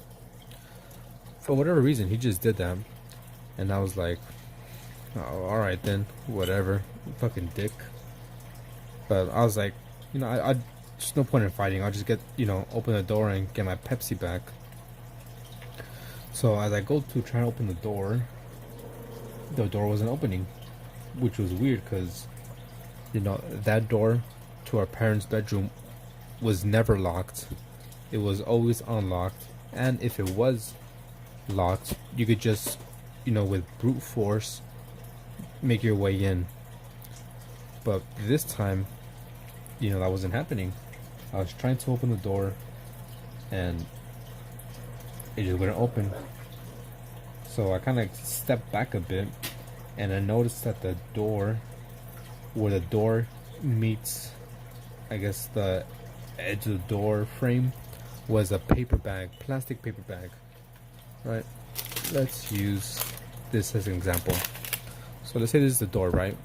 For whatever reason, he just did that. And I was like, oh, alright then, whatever, fucking dick. But I was like, you know, I just no point in fighting. I'll just get, you know, open the door and get my Pepsi back. So as I go to try to open the door wasn't opening, which was weird because, you know, that door to our parents' bedroom was never locked. It was always unlocked, and if it was locked, you could just, you know, with brute force make your way in. But this time, you know, that wasn't happening. I was trying to open the door and it just wouldn't open. So I kind of stepped back a bit, and I noticed that the door, where the door meets, I guess, the edge of the door frame, was a paper bag, plastic paper bag. Right? Let's use this as an example. So let's say this is the door, right?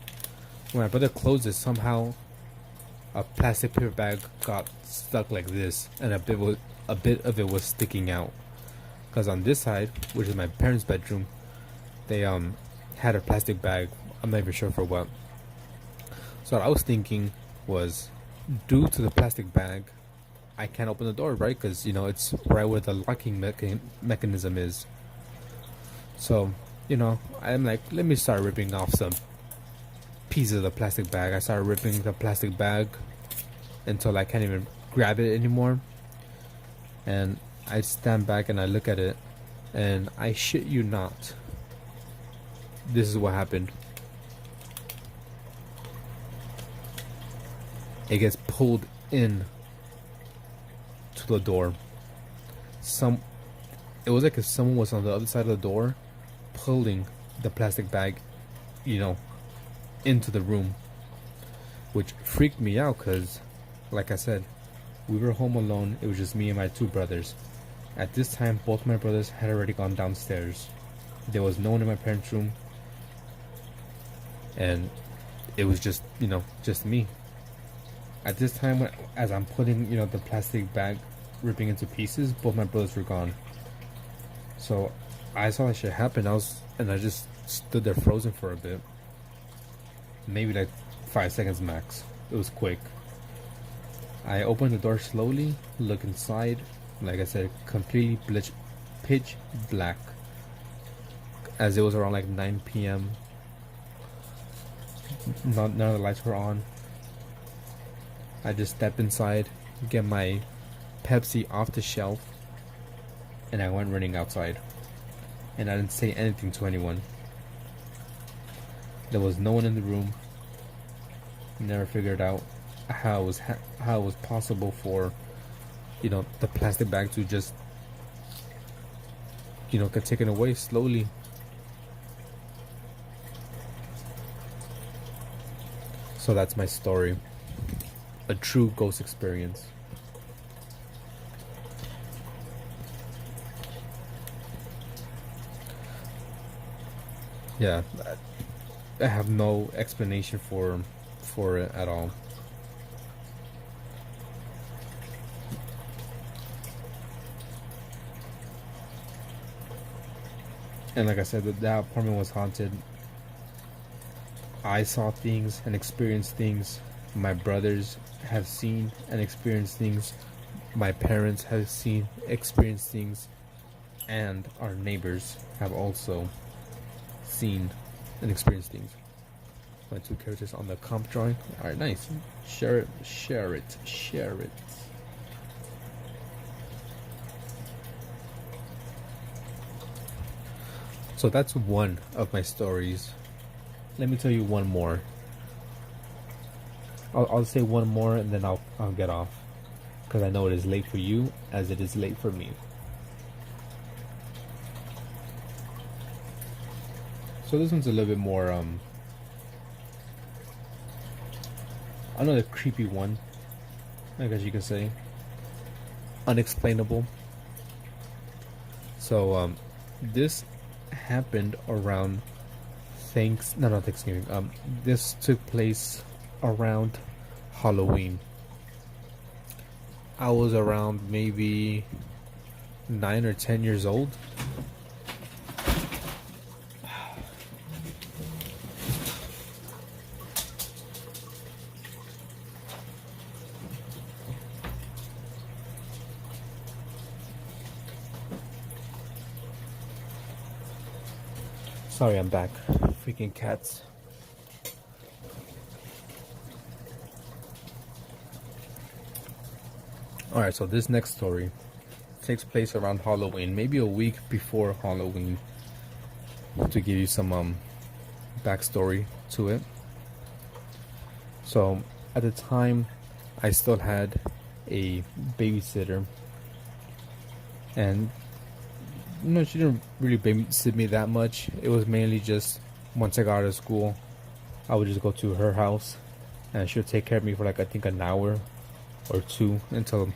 When my brother closed it, somehow a plastic paper bag got stuck like this, and a bit of it was sticking out. Because on this side, which is my parents' bedroom, they had a plastic bag. I'm not even sure for what. So what I was thinking was, due to the plastic bag, I can't open the door, right? Because, you know, it's right where the locking mechanism is. So, you know, I'm like, let me start ripping off some pieces of the plastic bag. I started ripping the plastic bag until I can't even grab it anymore. And I stand back and I look at it, and I shit you not, this is what happened. It gets pulled in to the door. It was like if someone was on the other side of the door pulling the plastic bag, you know, into the room, which freaked me out because, like I said, we were home alone. It was just me and my two brothers. At this time, both my brothers had already gone downstairs. There was no one in my parents' room, and it was just, just me. At this time, as I'm putting, the plastic bag ripping into pieces, both my brothers were gone. So I saw that shit happen. I just stood there frozen for a bit. Maybe like 5 seconds max. It was quick. I opened the door slowly, look inside. Like I said, completely pitch black. As it was around like 9 p.m. None of the lights were on. I just stepped inside, get my Pepsi off the shelf, and I went running outside. And I didn't say anything to anyone. There was no one in the room. Never figured out how it was possible for, the plastic bag to just, get taken away slowly. So that's my story. A true ghost experience. Yeah, I have no explanation for it at all. And like I said, that apartment was haunted. I saw things and experienced things. My brothers have seen and experienced things. My parents have seen, experienced things. And our neighbors have also seen and experienced things. My two characters on the comp drawing. Alright, nice. Share it. So that's one of my stories. Let me tell you one more. I'll say one more and then I'll get off, because I know it is late for you as it is late for me. So this one's a little bit more another creepy one, I guess you could say. Unexplainable. So this happened around not Thanksgiving. This took place around Halloween. I was around maybe 9 or 10 years old. Sorry, I'm back. Freaking cats. Alright, so this next story takes place around Halloween, maybe a week before Halloween, to give you some backstory to it. So at the time, I still had a babysitter, and she didn't really babysit me that much. It was mainly just once I got out of school, I would just go to her house and she would take care of me for like I think an hour or two until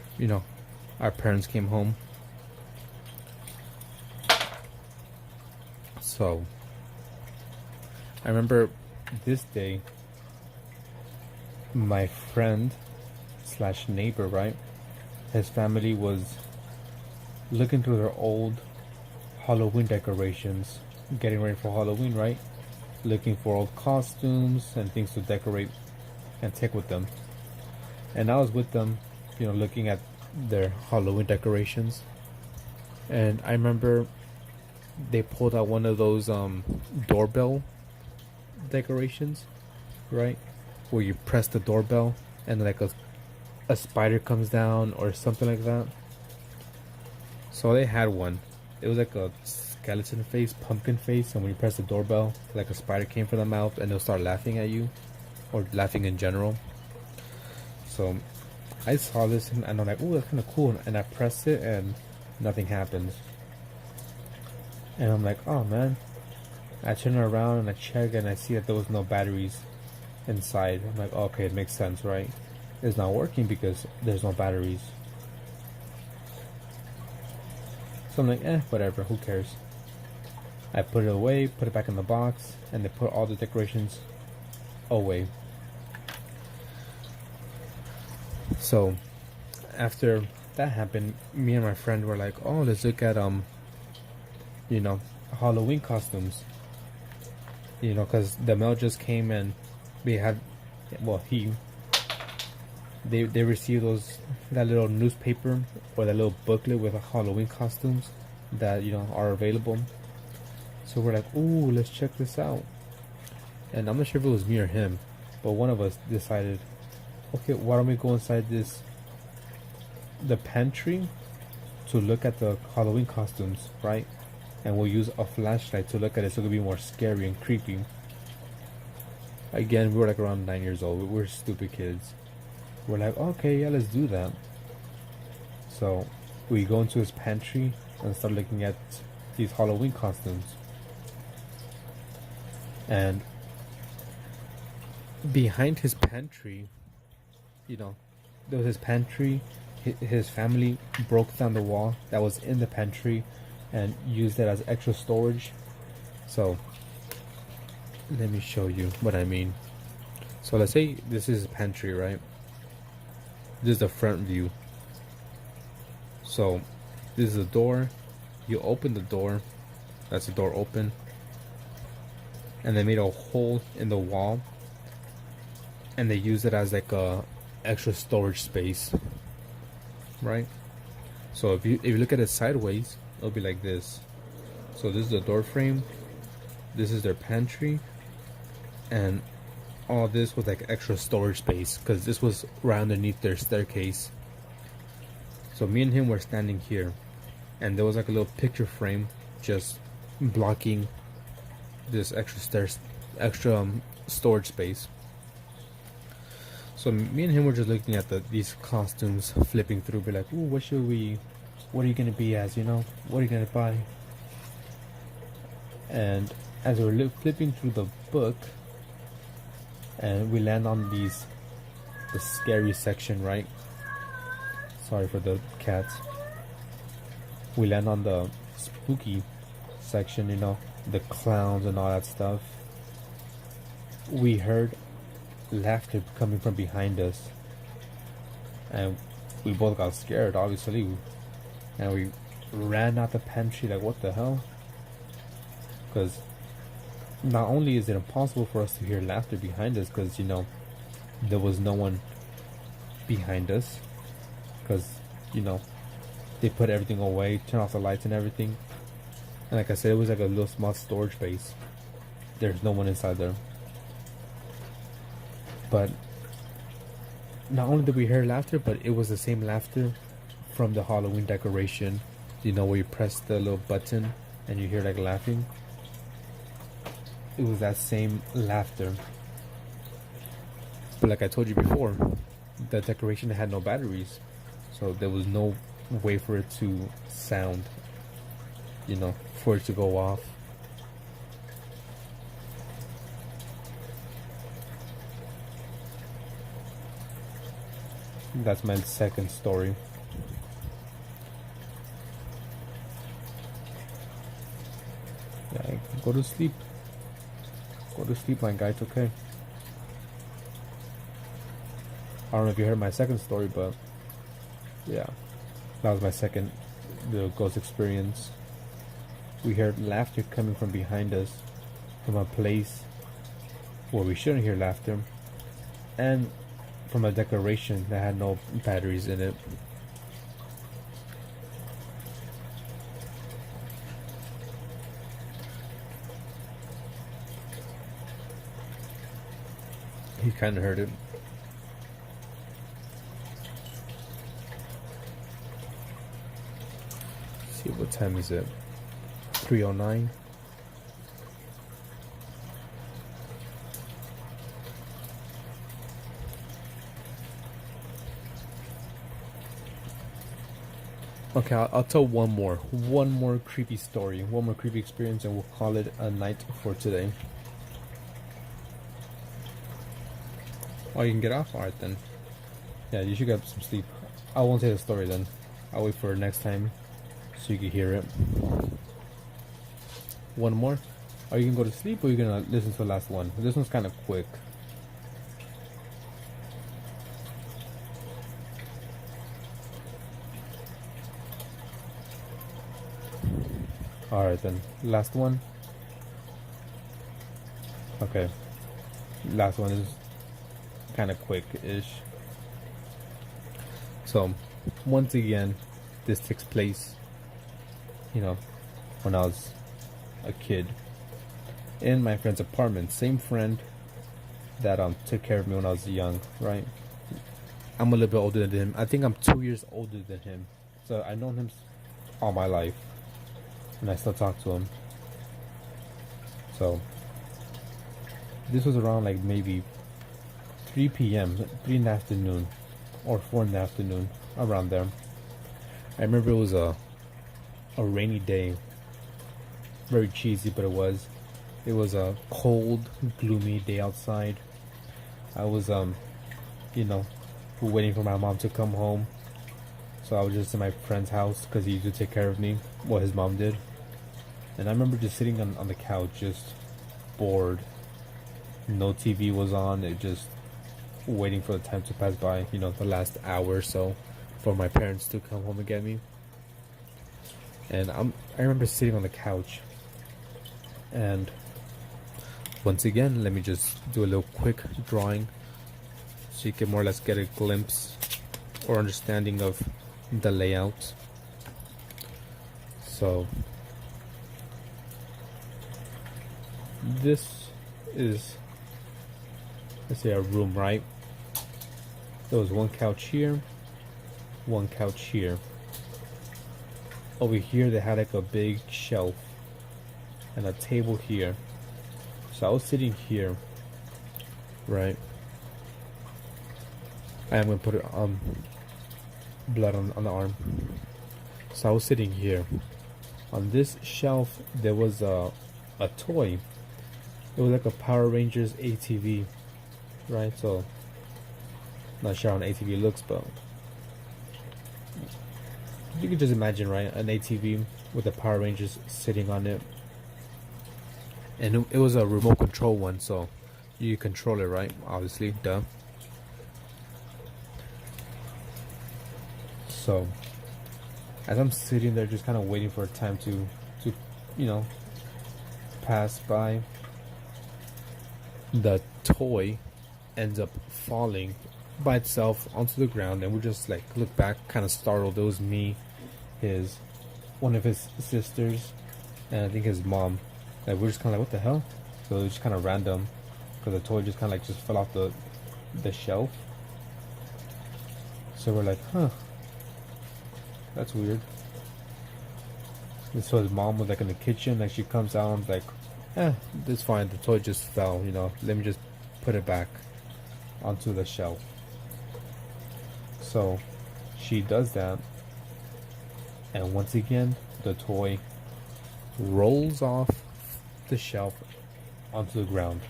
our parents came home. So I remember this day, my friend slash neighbor, right, his family was looking through their old Halloween decorations, getting ready for Halloween, right? Looking for old costumes and things to decorate and take with them. And I was with them, looking at their Halloween decorations. And I remember they pulled out one of those doorbell decorations, right? Where you press the doorbell and like a spider comes down or something like that. So they had one. It was like a skeleton face, pumpkin face, and when you press the doorbell, like a spider came from the mouth and they'll start laughing at you, or laughing in general. So I saw this and I'm like, oh, that's kind of cool, and I pressed it and nothing happens. And I'm like, oh man. I turn around and I check and I see that there was no batteries inside. I'm like, okay, it makes sense, right? It's not working because there's no batteries. So I'm like, whatever, who cares? I put it away, put it back in the box, and they put all the decorations away. So after that happened, me and my friend were like, oh, let's look at Halloween costumes. Because the mail just came and we had, well, they received that little newspaper or that little booklet with Halloween costumes that are available. So we're like, ooh, let's check this out. And I'm not sure if it was me or him, but one of us decided, okay, why don't we go inside the pantry to look at the Halloween costumes, right? And we'll use a flashlight to look at it so it'll be more scary and creepy. Again, we were like around 9 years old. We're stupid kids. We're like, okay, yeah, let's do that. So we go into his pantry and start looking at these Halloween costumes. And behind his pantry, there was his pantry. His family broke down the wall that was in the pantry and used it as extra storage. So let me show you what I mean. So let's say this is a pantry, right? This is the front view. So this is the door. You open the door. That's the door open. And they made a hole in the wall. And they use it as like a extra storage space. Right? So if you look at it sideways, it'll be like this. So this is the door frame. This is their pantry. And all this was like extra storage space because this was right underneath their staircase. So me and him were standing here, and there was like a little picture frame just blocking this extra storage space. So me and him were just looking at these costumes, flipping through, be like, ooh, what are you gonna be as, what are you gonna buy? And as we were flipping through the book, and we land on the scary section, right? Sorry for the cats. We land on the spooky section, the clowns and all that stuff. We heard laughter coming from behind us, and we both got scared, obviously, and we ran out the pantry like, what the hell? Because not only is it impossible for us to hear laughter behind us, because there was no one behind us, because they put everything away, turned off the lights and everything, and like I said, it was like a little small storage space. There's no one inside there. But not only did we hear laughter, but it was the same laughter from the Halloween decoration, where you press the little button and you hear like laughing. It was that same laughter. But like I told you before, the decoration had no batteries, so there was no way for it to sound, for it to go off. That's my second story. Yeah, go to sleep. Go to sleep, my guy. It's okay. I don't know if you heard my second story, but yeah, that was my second ghost experience. We heard laughter coming from behind us, from a place where we shouldn't hear laughter, and from a decoration that had no batteries in it. He kind of heard it. Let's see, what time is it? 3:09. Okay, I'll tell one more creepy story, one more creepy experience, and we'll call it a night for today. Oh, you can get off? Alright then. Yeah, you should get some sleep. I won't say the story then. I'll wait for next time so you can hear it. One more? Are you gonna go to sleep or are you gonna listen to the last one? This one's kind of quick. Alright then, last one. Okay, last one is kind of quick-ish. So, once again, this takes place, when I was a kid in my friend's apartment. Same friend that took care of me when I was young, right? I'm a little bit older than him. I think I'm 2 years older than him. So I've known him all my life, and I still talk to him. So this was around like maybe 3 p.m., 3 in the afternoon, or 4 in the afternoon, around there. I remember it was a rainy day. Very cheesy, but it was. It was a cold, gloomy day outside. I was, waiting for my mom to come home. So I was just in my friend's house because he used to take care of me. Well, his mom did. And I remember just sitting on the couch, just bored. No TV was on. It just waiting for the time to pass by. The last hour or so for my parents to come home and get me. And I remember sitting on the couch. And once again, let me just do a little quick drawing so you can more or less get a glimpse or understanding of the layout. So this is, let's say, a room, right? There was one couch here, one couch here. Over here they had like a big shelf and a table here. So I was sitting here, right? I am gonna put it blood on the arm. So I was sitting here. On this shelf there was a toy. It was like a Power Rangers ATV, right? So not sure how an ATV looks, but you can just imagine, right? An ATV with the Power Rangers sitting on it. And it was a remote control one, so you control it, right? Obviously, duh. So as I'm sitting there just kind of waiting for time to pass by, the toy ends up falling by itself onto the ground, and we just like look back kind of startled. It was me, one of his sisters, and I think his mom. Like, we're just kind of like, what the hell? So it was just kind of random, because the toy just kind of like just fell off the shelf. So we're like, huh, that's weird. And so his mom was like in the kitchen, like she comes out and like, that's fine, the toy just fell, let me just put it back onto the shelf. So she does that, and once again the toy rolls off the shelf onto the ground,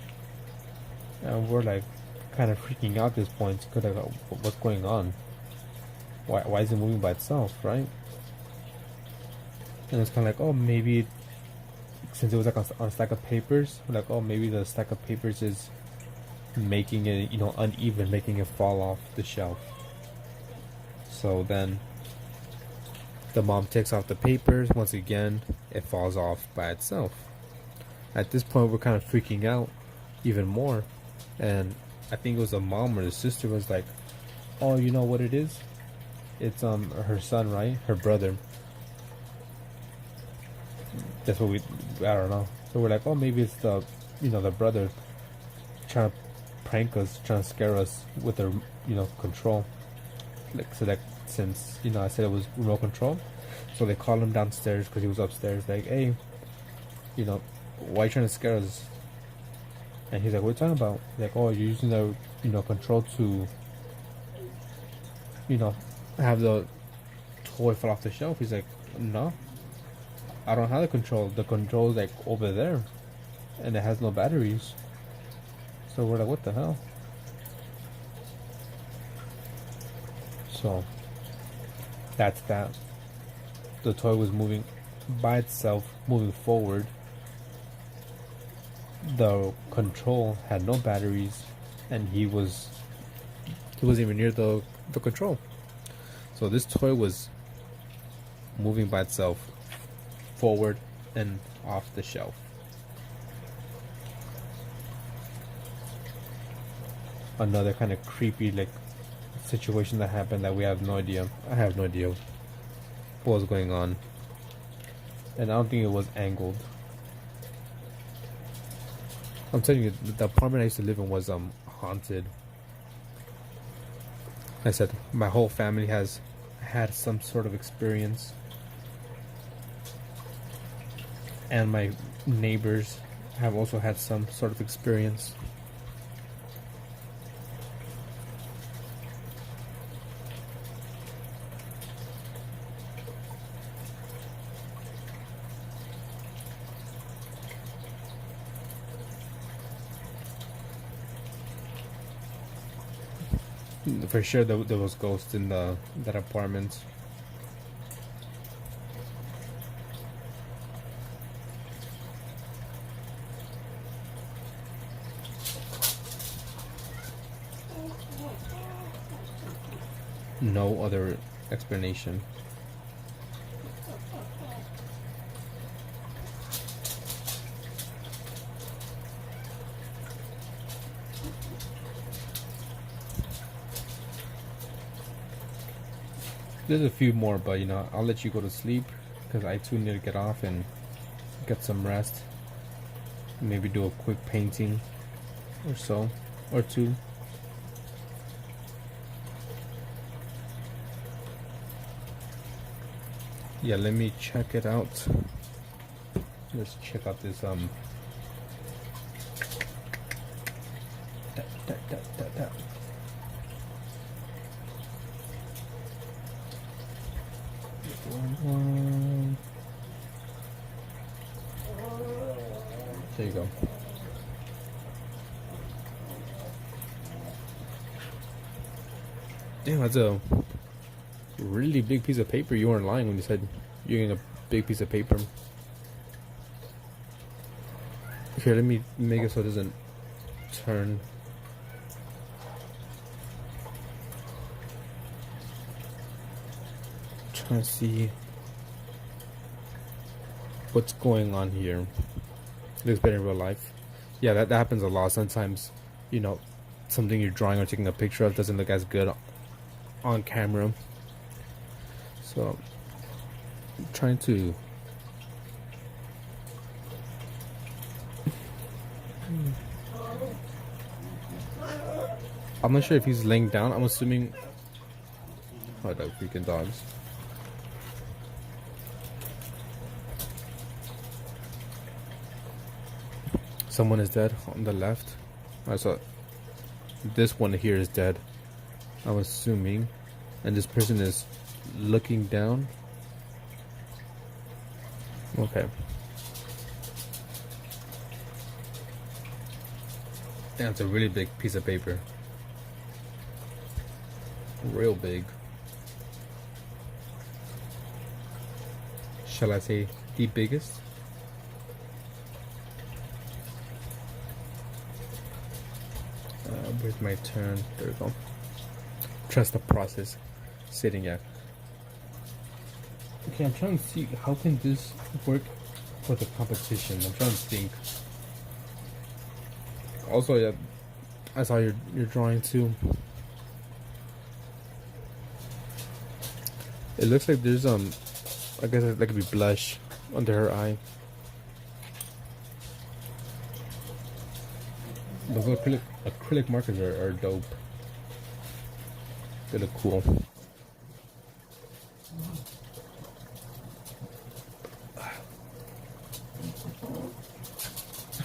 and we're like kind of freaking out at this point because like, what's going on? Why is it moving by itself, right? And it's kind of like, oh, maybe since it was like on a stack of papers, we're like, oh, maybe the stack of papers is making it uneven, making it fall off the shelf. So then the mom takes off the papers. Once again, it falls off by itself. At this point, we're kind of freaking out even more, and I think it was the mom or the sister was like, oh, you know what it is? It's her son, right? Her brother. That's what I don't know. So we're like, oh, maybe it's the brother trying to prank us, trying to scare us with the control. Like, so that since I said it was remote control, so they call him downstairs because he was upstairs. Like, hey, why are you trying to scare us? And he's like, what are you talking about? Like, oh, you're using the control to have the toy fall off the shelf. He's like, no, I don't have the control. The control is like over there, and it has no batteries. So we're like, what the hell? So that's that. The toy was moving by itself, moving forward. The control had no batteries, and he wasn't even near the control. So this toy was moving by itself, forward, and off the shelf. Another kind of creepy like situation that happened that we have no idea. I have no idea what was going on, and I don't think it was angled. I'm telling you, the apartment I used to live in was haunted. I said my whole family has had some sort of experience, and my neighbors have also had some sort of experience. For sure, there was ghosts in that apartment. No other explanation. There's a few more, but you know, I'll let you go to sleep because I too need to get off and get some rest. Maybe do a quick painting or so, or two. Yeah, let me check it out. Let's check out this da, da, da, da, da. One. There you go. Damn, that's a really big piece of paper. You weren't lying when you said you're getting a big piece of paper. Here, let me make it so it doesn't turn. Trying to see what's going on here. It looks better in real life. Yeah, that happens a lot. Sometimes, you know, something you're drawing or taking a picture of doesn't look as good on camera. So I'm trying to I'm not sure if he's laying down. I'm assuming. Oh, the freaking dogs. Someone is dead on the left. I saw this one here is dead, I'm assuming, and this person is looking down. Okay. That's a really big piece of paper. Real big. Shall I say the biggest? Where's my turn? There we go. Trust the process. Sitting at. Okay, I'm trying to see how can this work for the competition. I'm trying to think. Also, yeah, I saw your drawing too. It looks like there's I guess that could be blush under her eye. Those acrylic markers are dope. They look cool.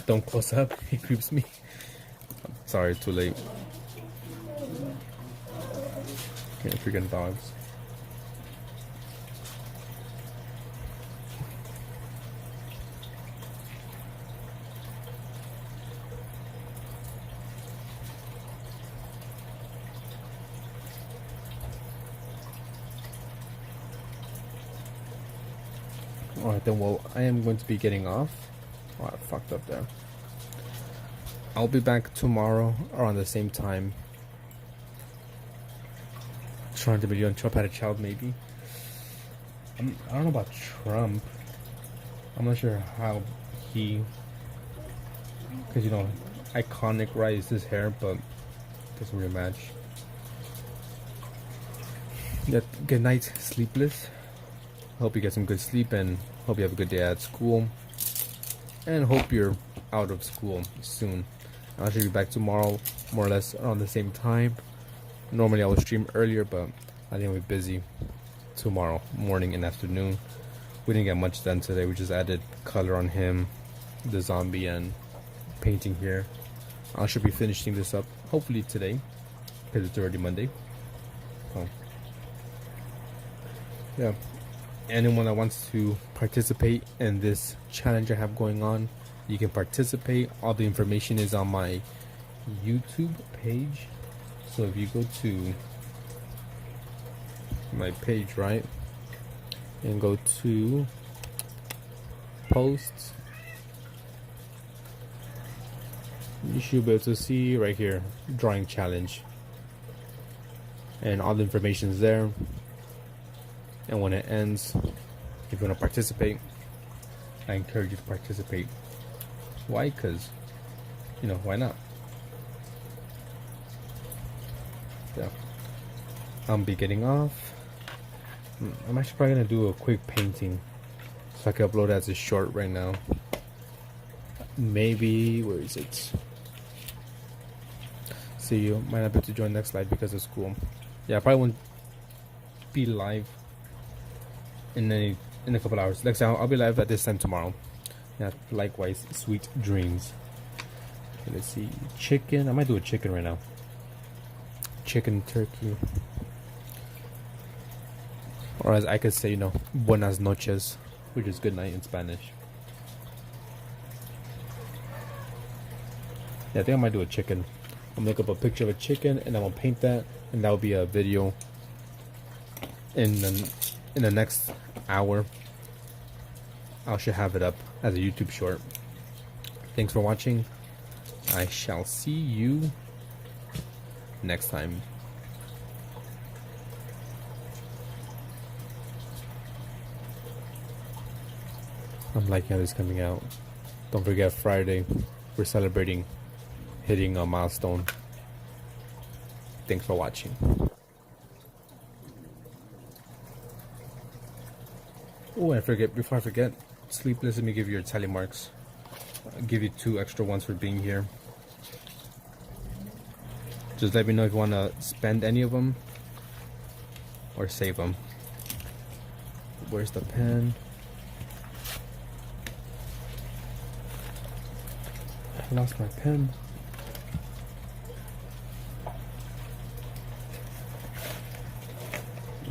Don't close up, it creeps me. Sorry, too late. Okay, freaking dogs. Alright then, well, I am going to be getting off. Oh, I fucked up there. I'll be back tomorrow around the same time. Trying to on Trump had a child, maybe. I don't know about Trump. I'm not sure how he, because you know, iconic, right, is his hair, but doesn't really match. Good night, sleepless. Hope you get some good sleep and hope you have a good day at school. And hope you're out of school soon. I should be back tomorrow, more or less around the same time. Normally I would stream earlier, but I think I'll be busy tomorrow morning and afternoon. We didn't get much done today. We just added color on him, the zombie, and painting here. I should be finishing this up hopefully today because it's already Monday. So yeah, anyone that wants to participate in this challenge I have going on, you can participate. All the information is on my YouTube page. So if you go to my page, right, and go to posts, you should be able to see right here, drawing challenge, and all the information is there. And when it ends, if you want to participate, I encourage you to participate. Why? Because, you know, why not? Yeah, I'll be getting off. I'm actually probably gonna do a quick painting so I can upload it as a short right now. Maybe, where is it? See, you might not be able to join next live because of school. Yeah, I probably won't be live in a couple hours. Next time I'll be live at this time tomorrow. Yeah, likewise, sweet dreams. Okay, let's see, chicken. I might do a chicken right now. Chicken, turkey, or as I could say, you know, buenas noches, which is good night in Spanish. Yeah, I think I might do a chicken. I'll make up a picture of a chicken and I'm gonna paint that, and that will be a video in the next hour. I should have it up as a YouTube short. Thanks for watching. I shall see you next time. I'm liking how this is coming out. Don't forget, Friday we're celebrating hitting a milestone. Thanks for watching. Oh, and before I forget, Sleepless, let me give you your tally marks. I'll give you 2 extra ones for being here. Just let me know if you want to spend any of them or save them. Where's the pen? I lost my pen.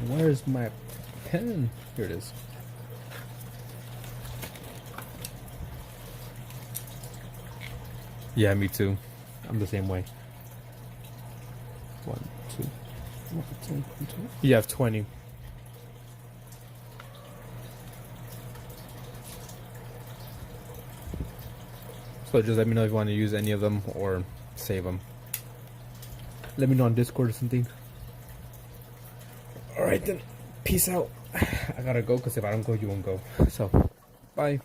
Where's my pen? Here it is. Yeah, me too. I'm the same way. 1, 2. You have 20. So just let me know if you want to use any of them or save them. Let me know on Discord or something. Alright then, peace out. I gotta go because if I don't go, you won't go. So, bye.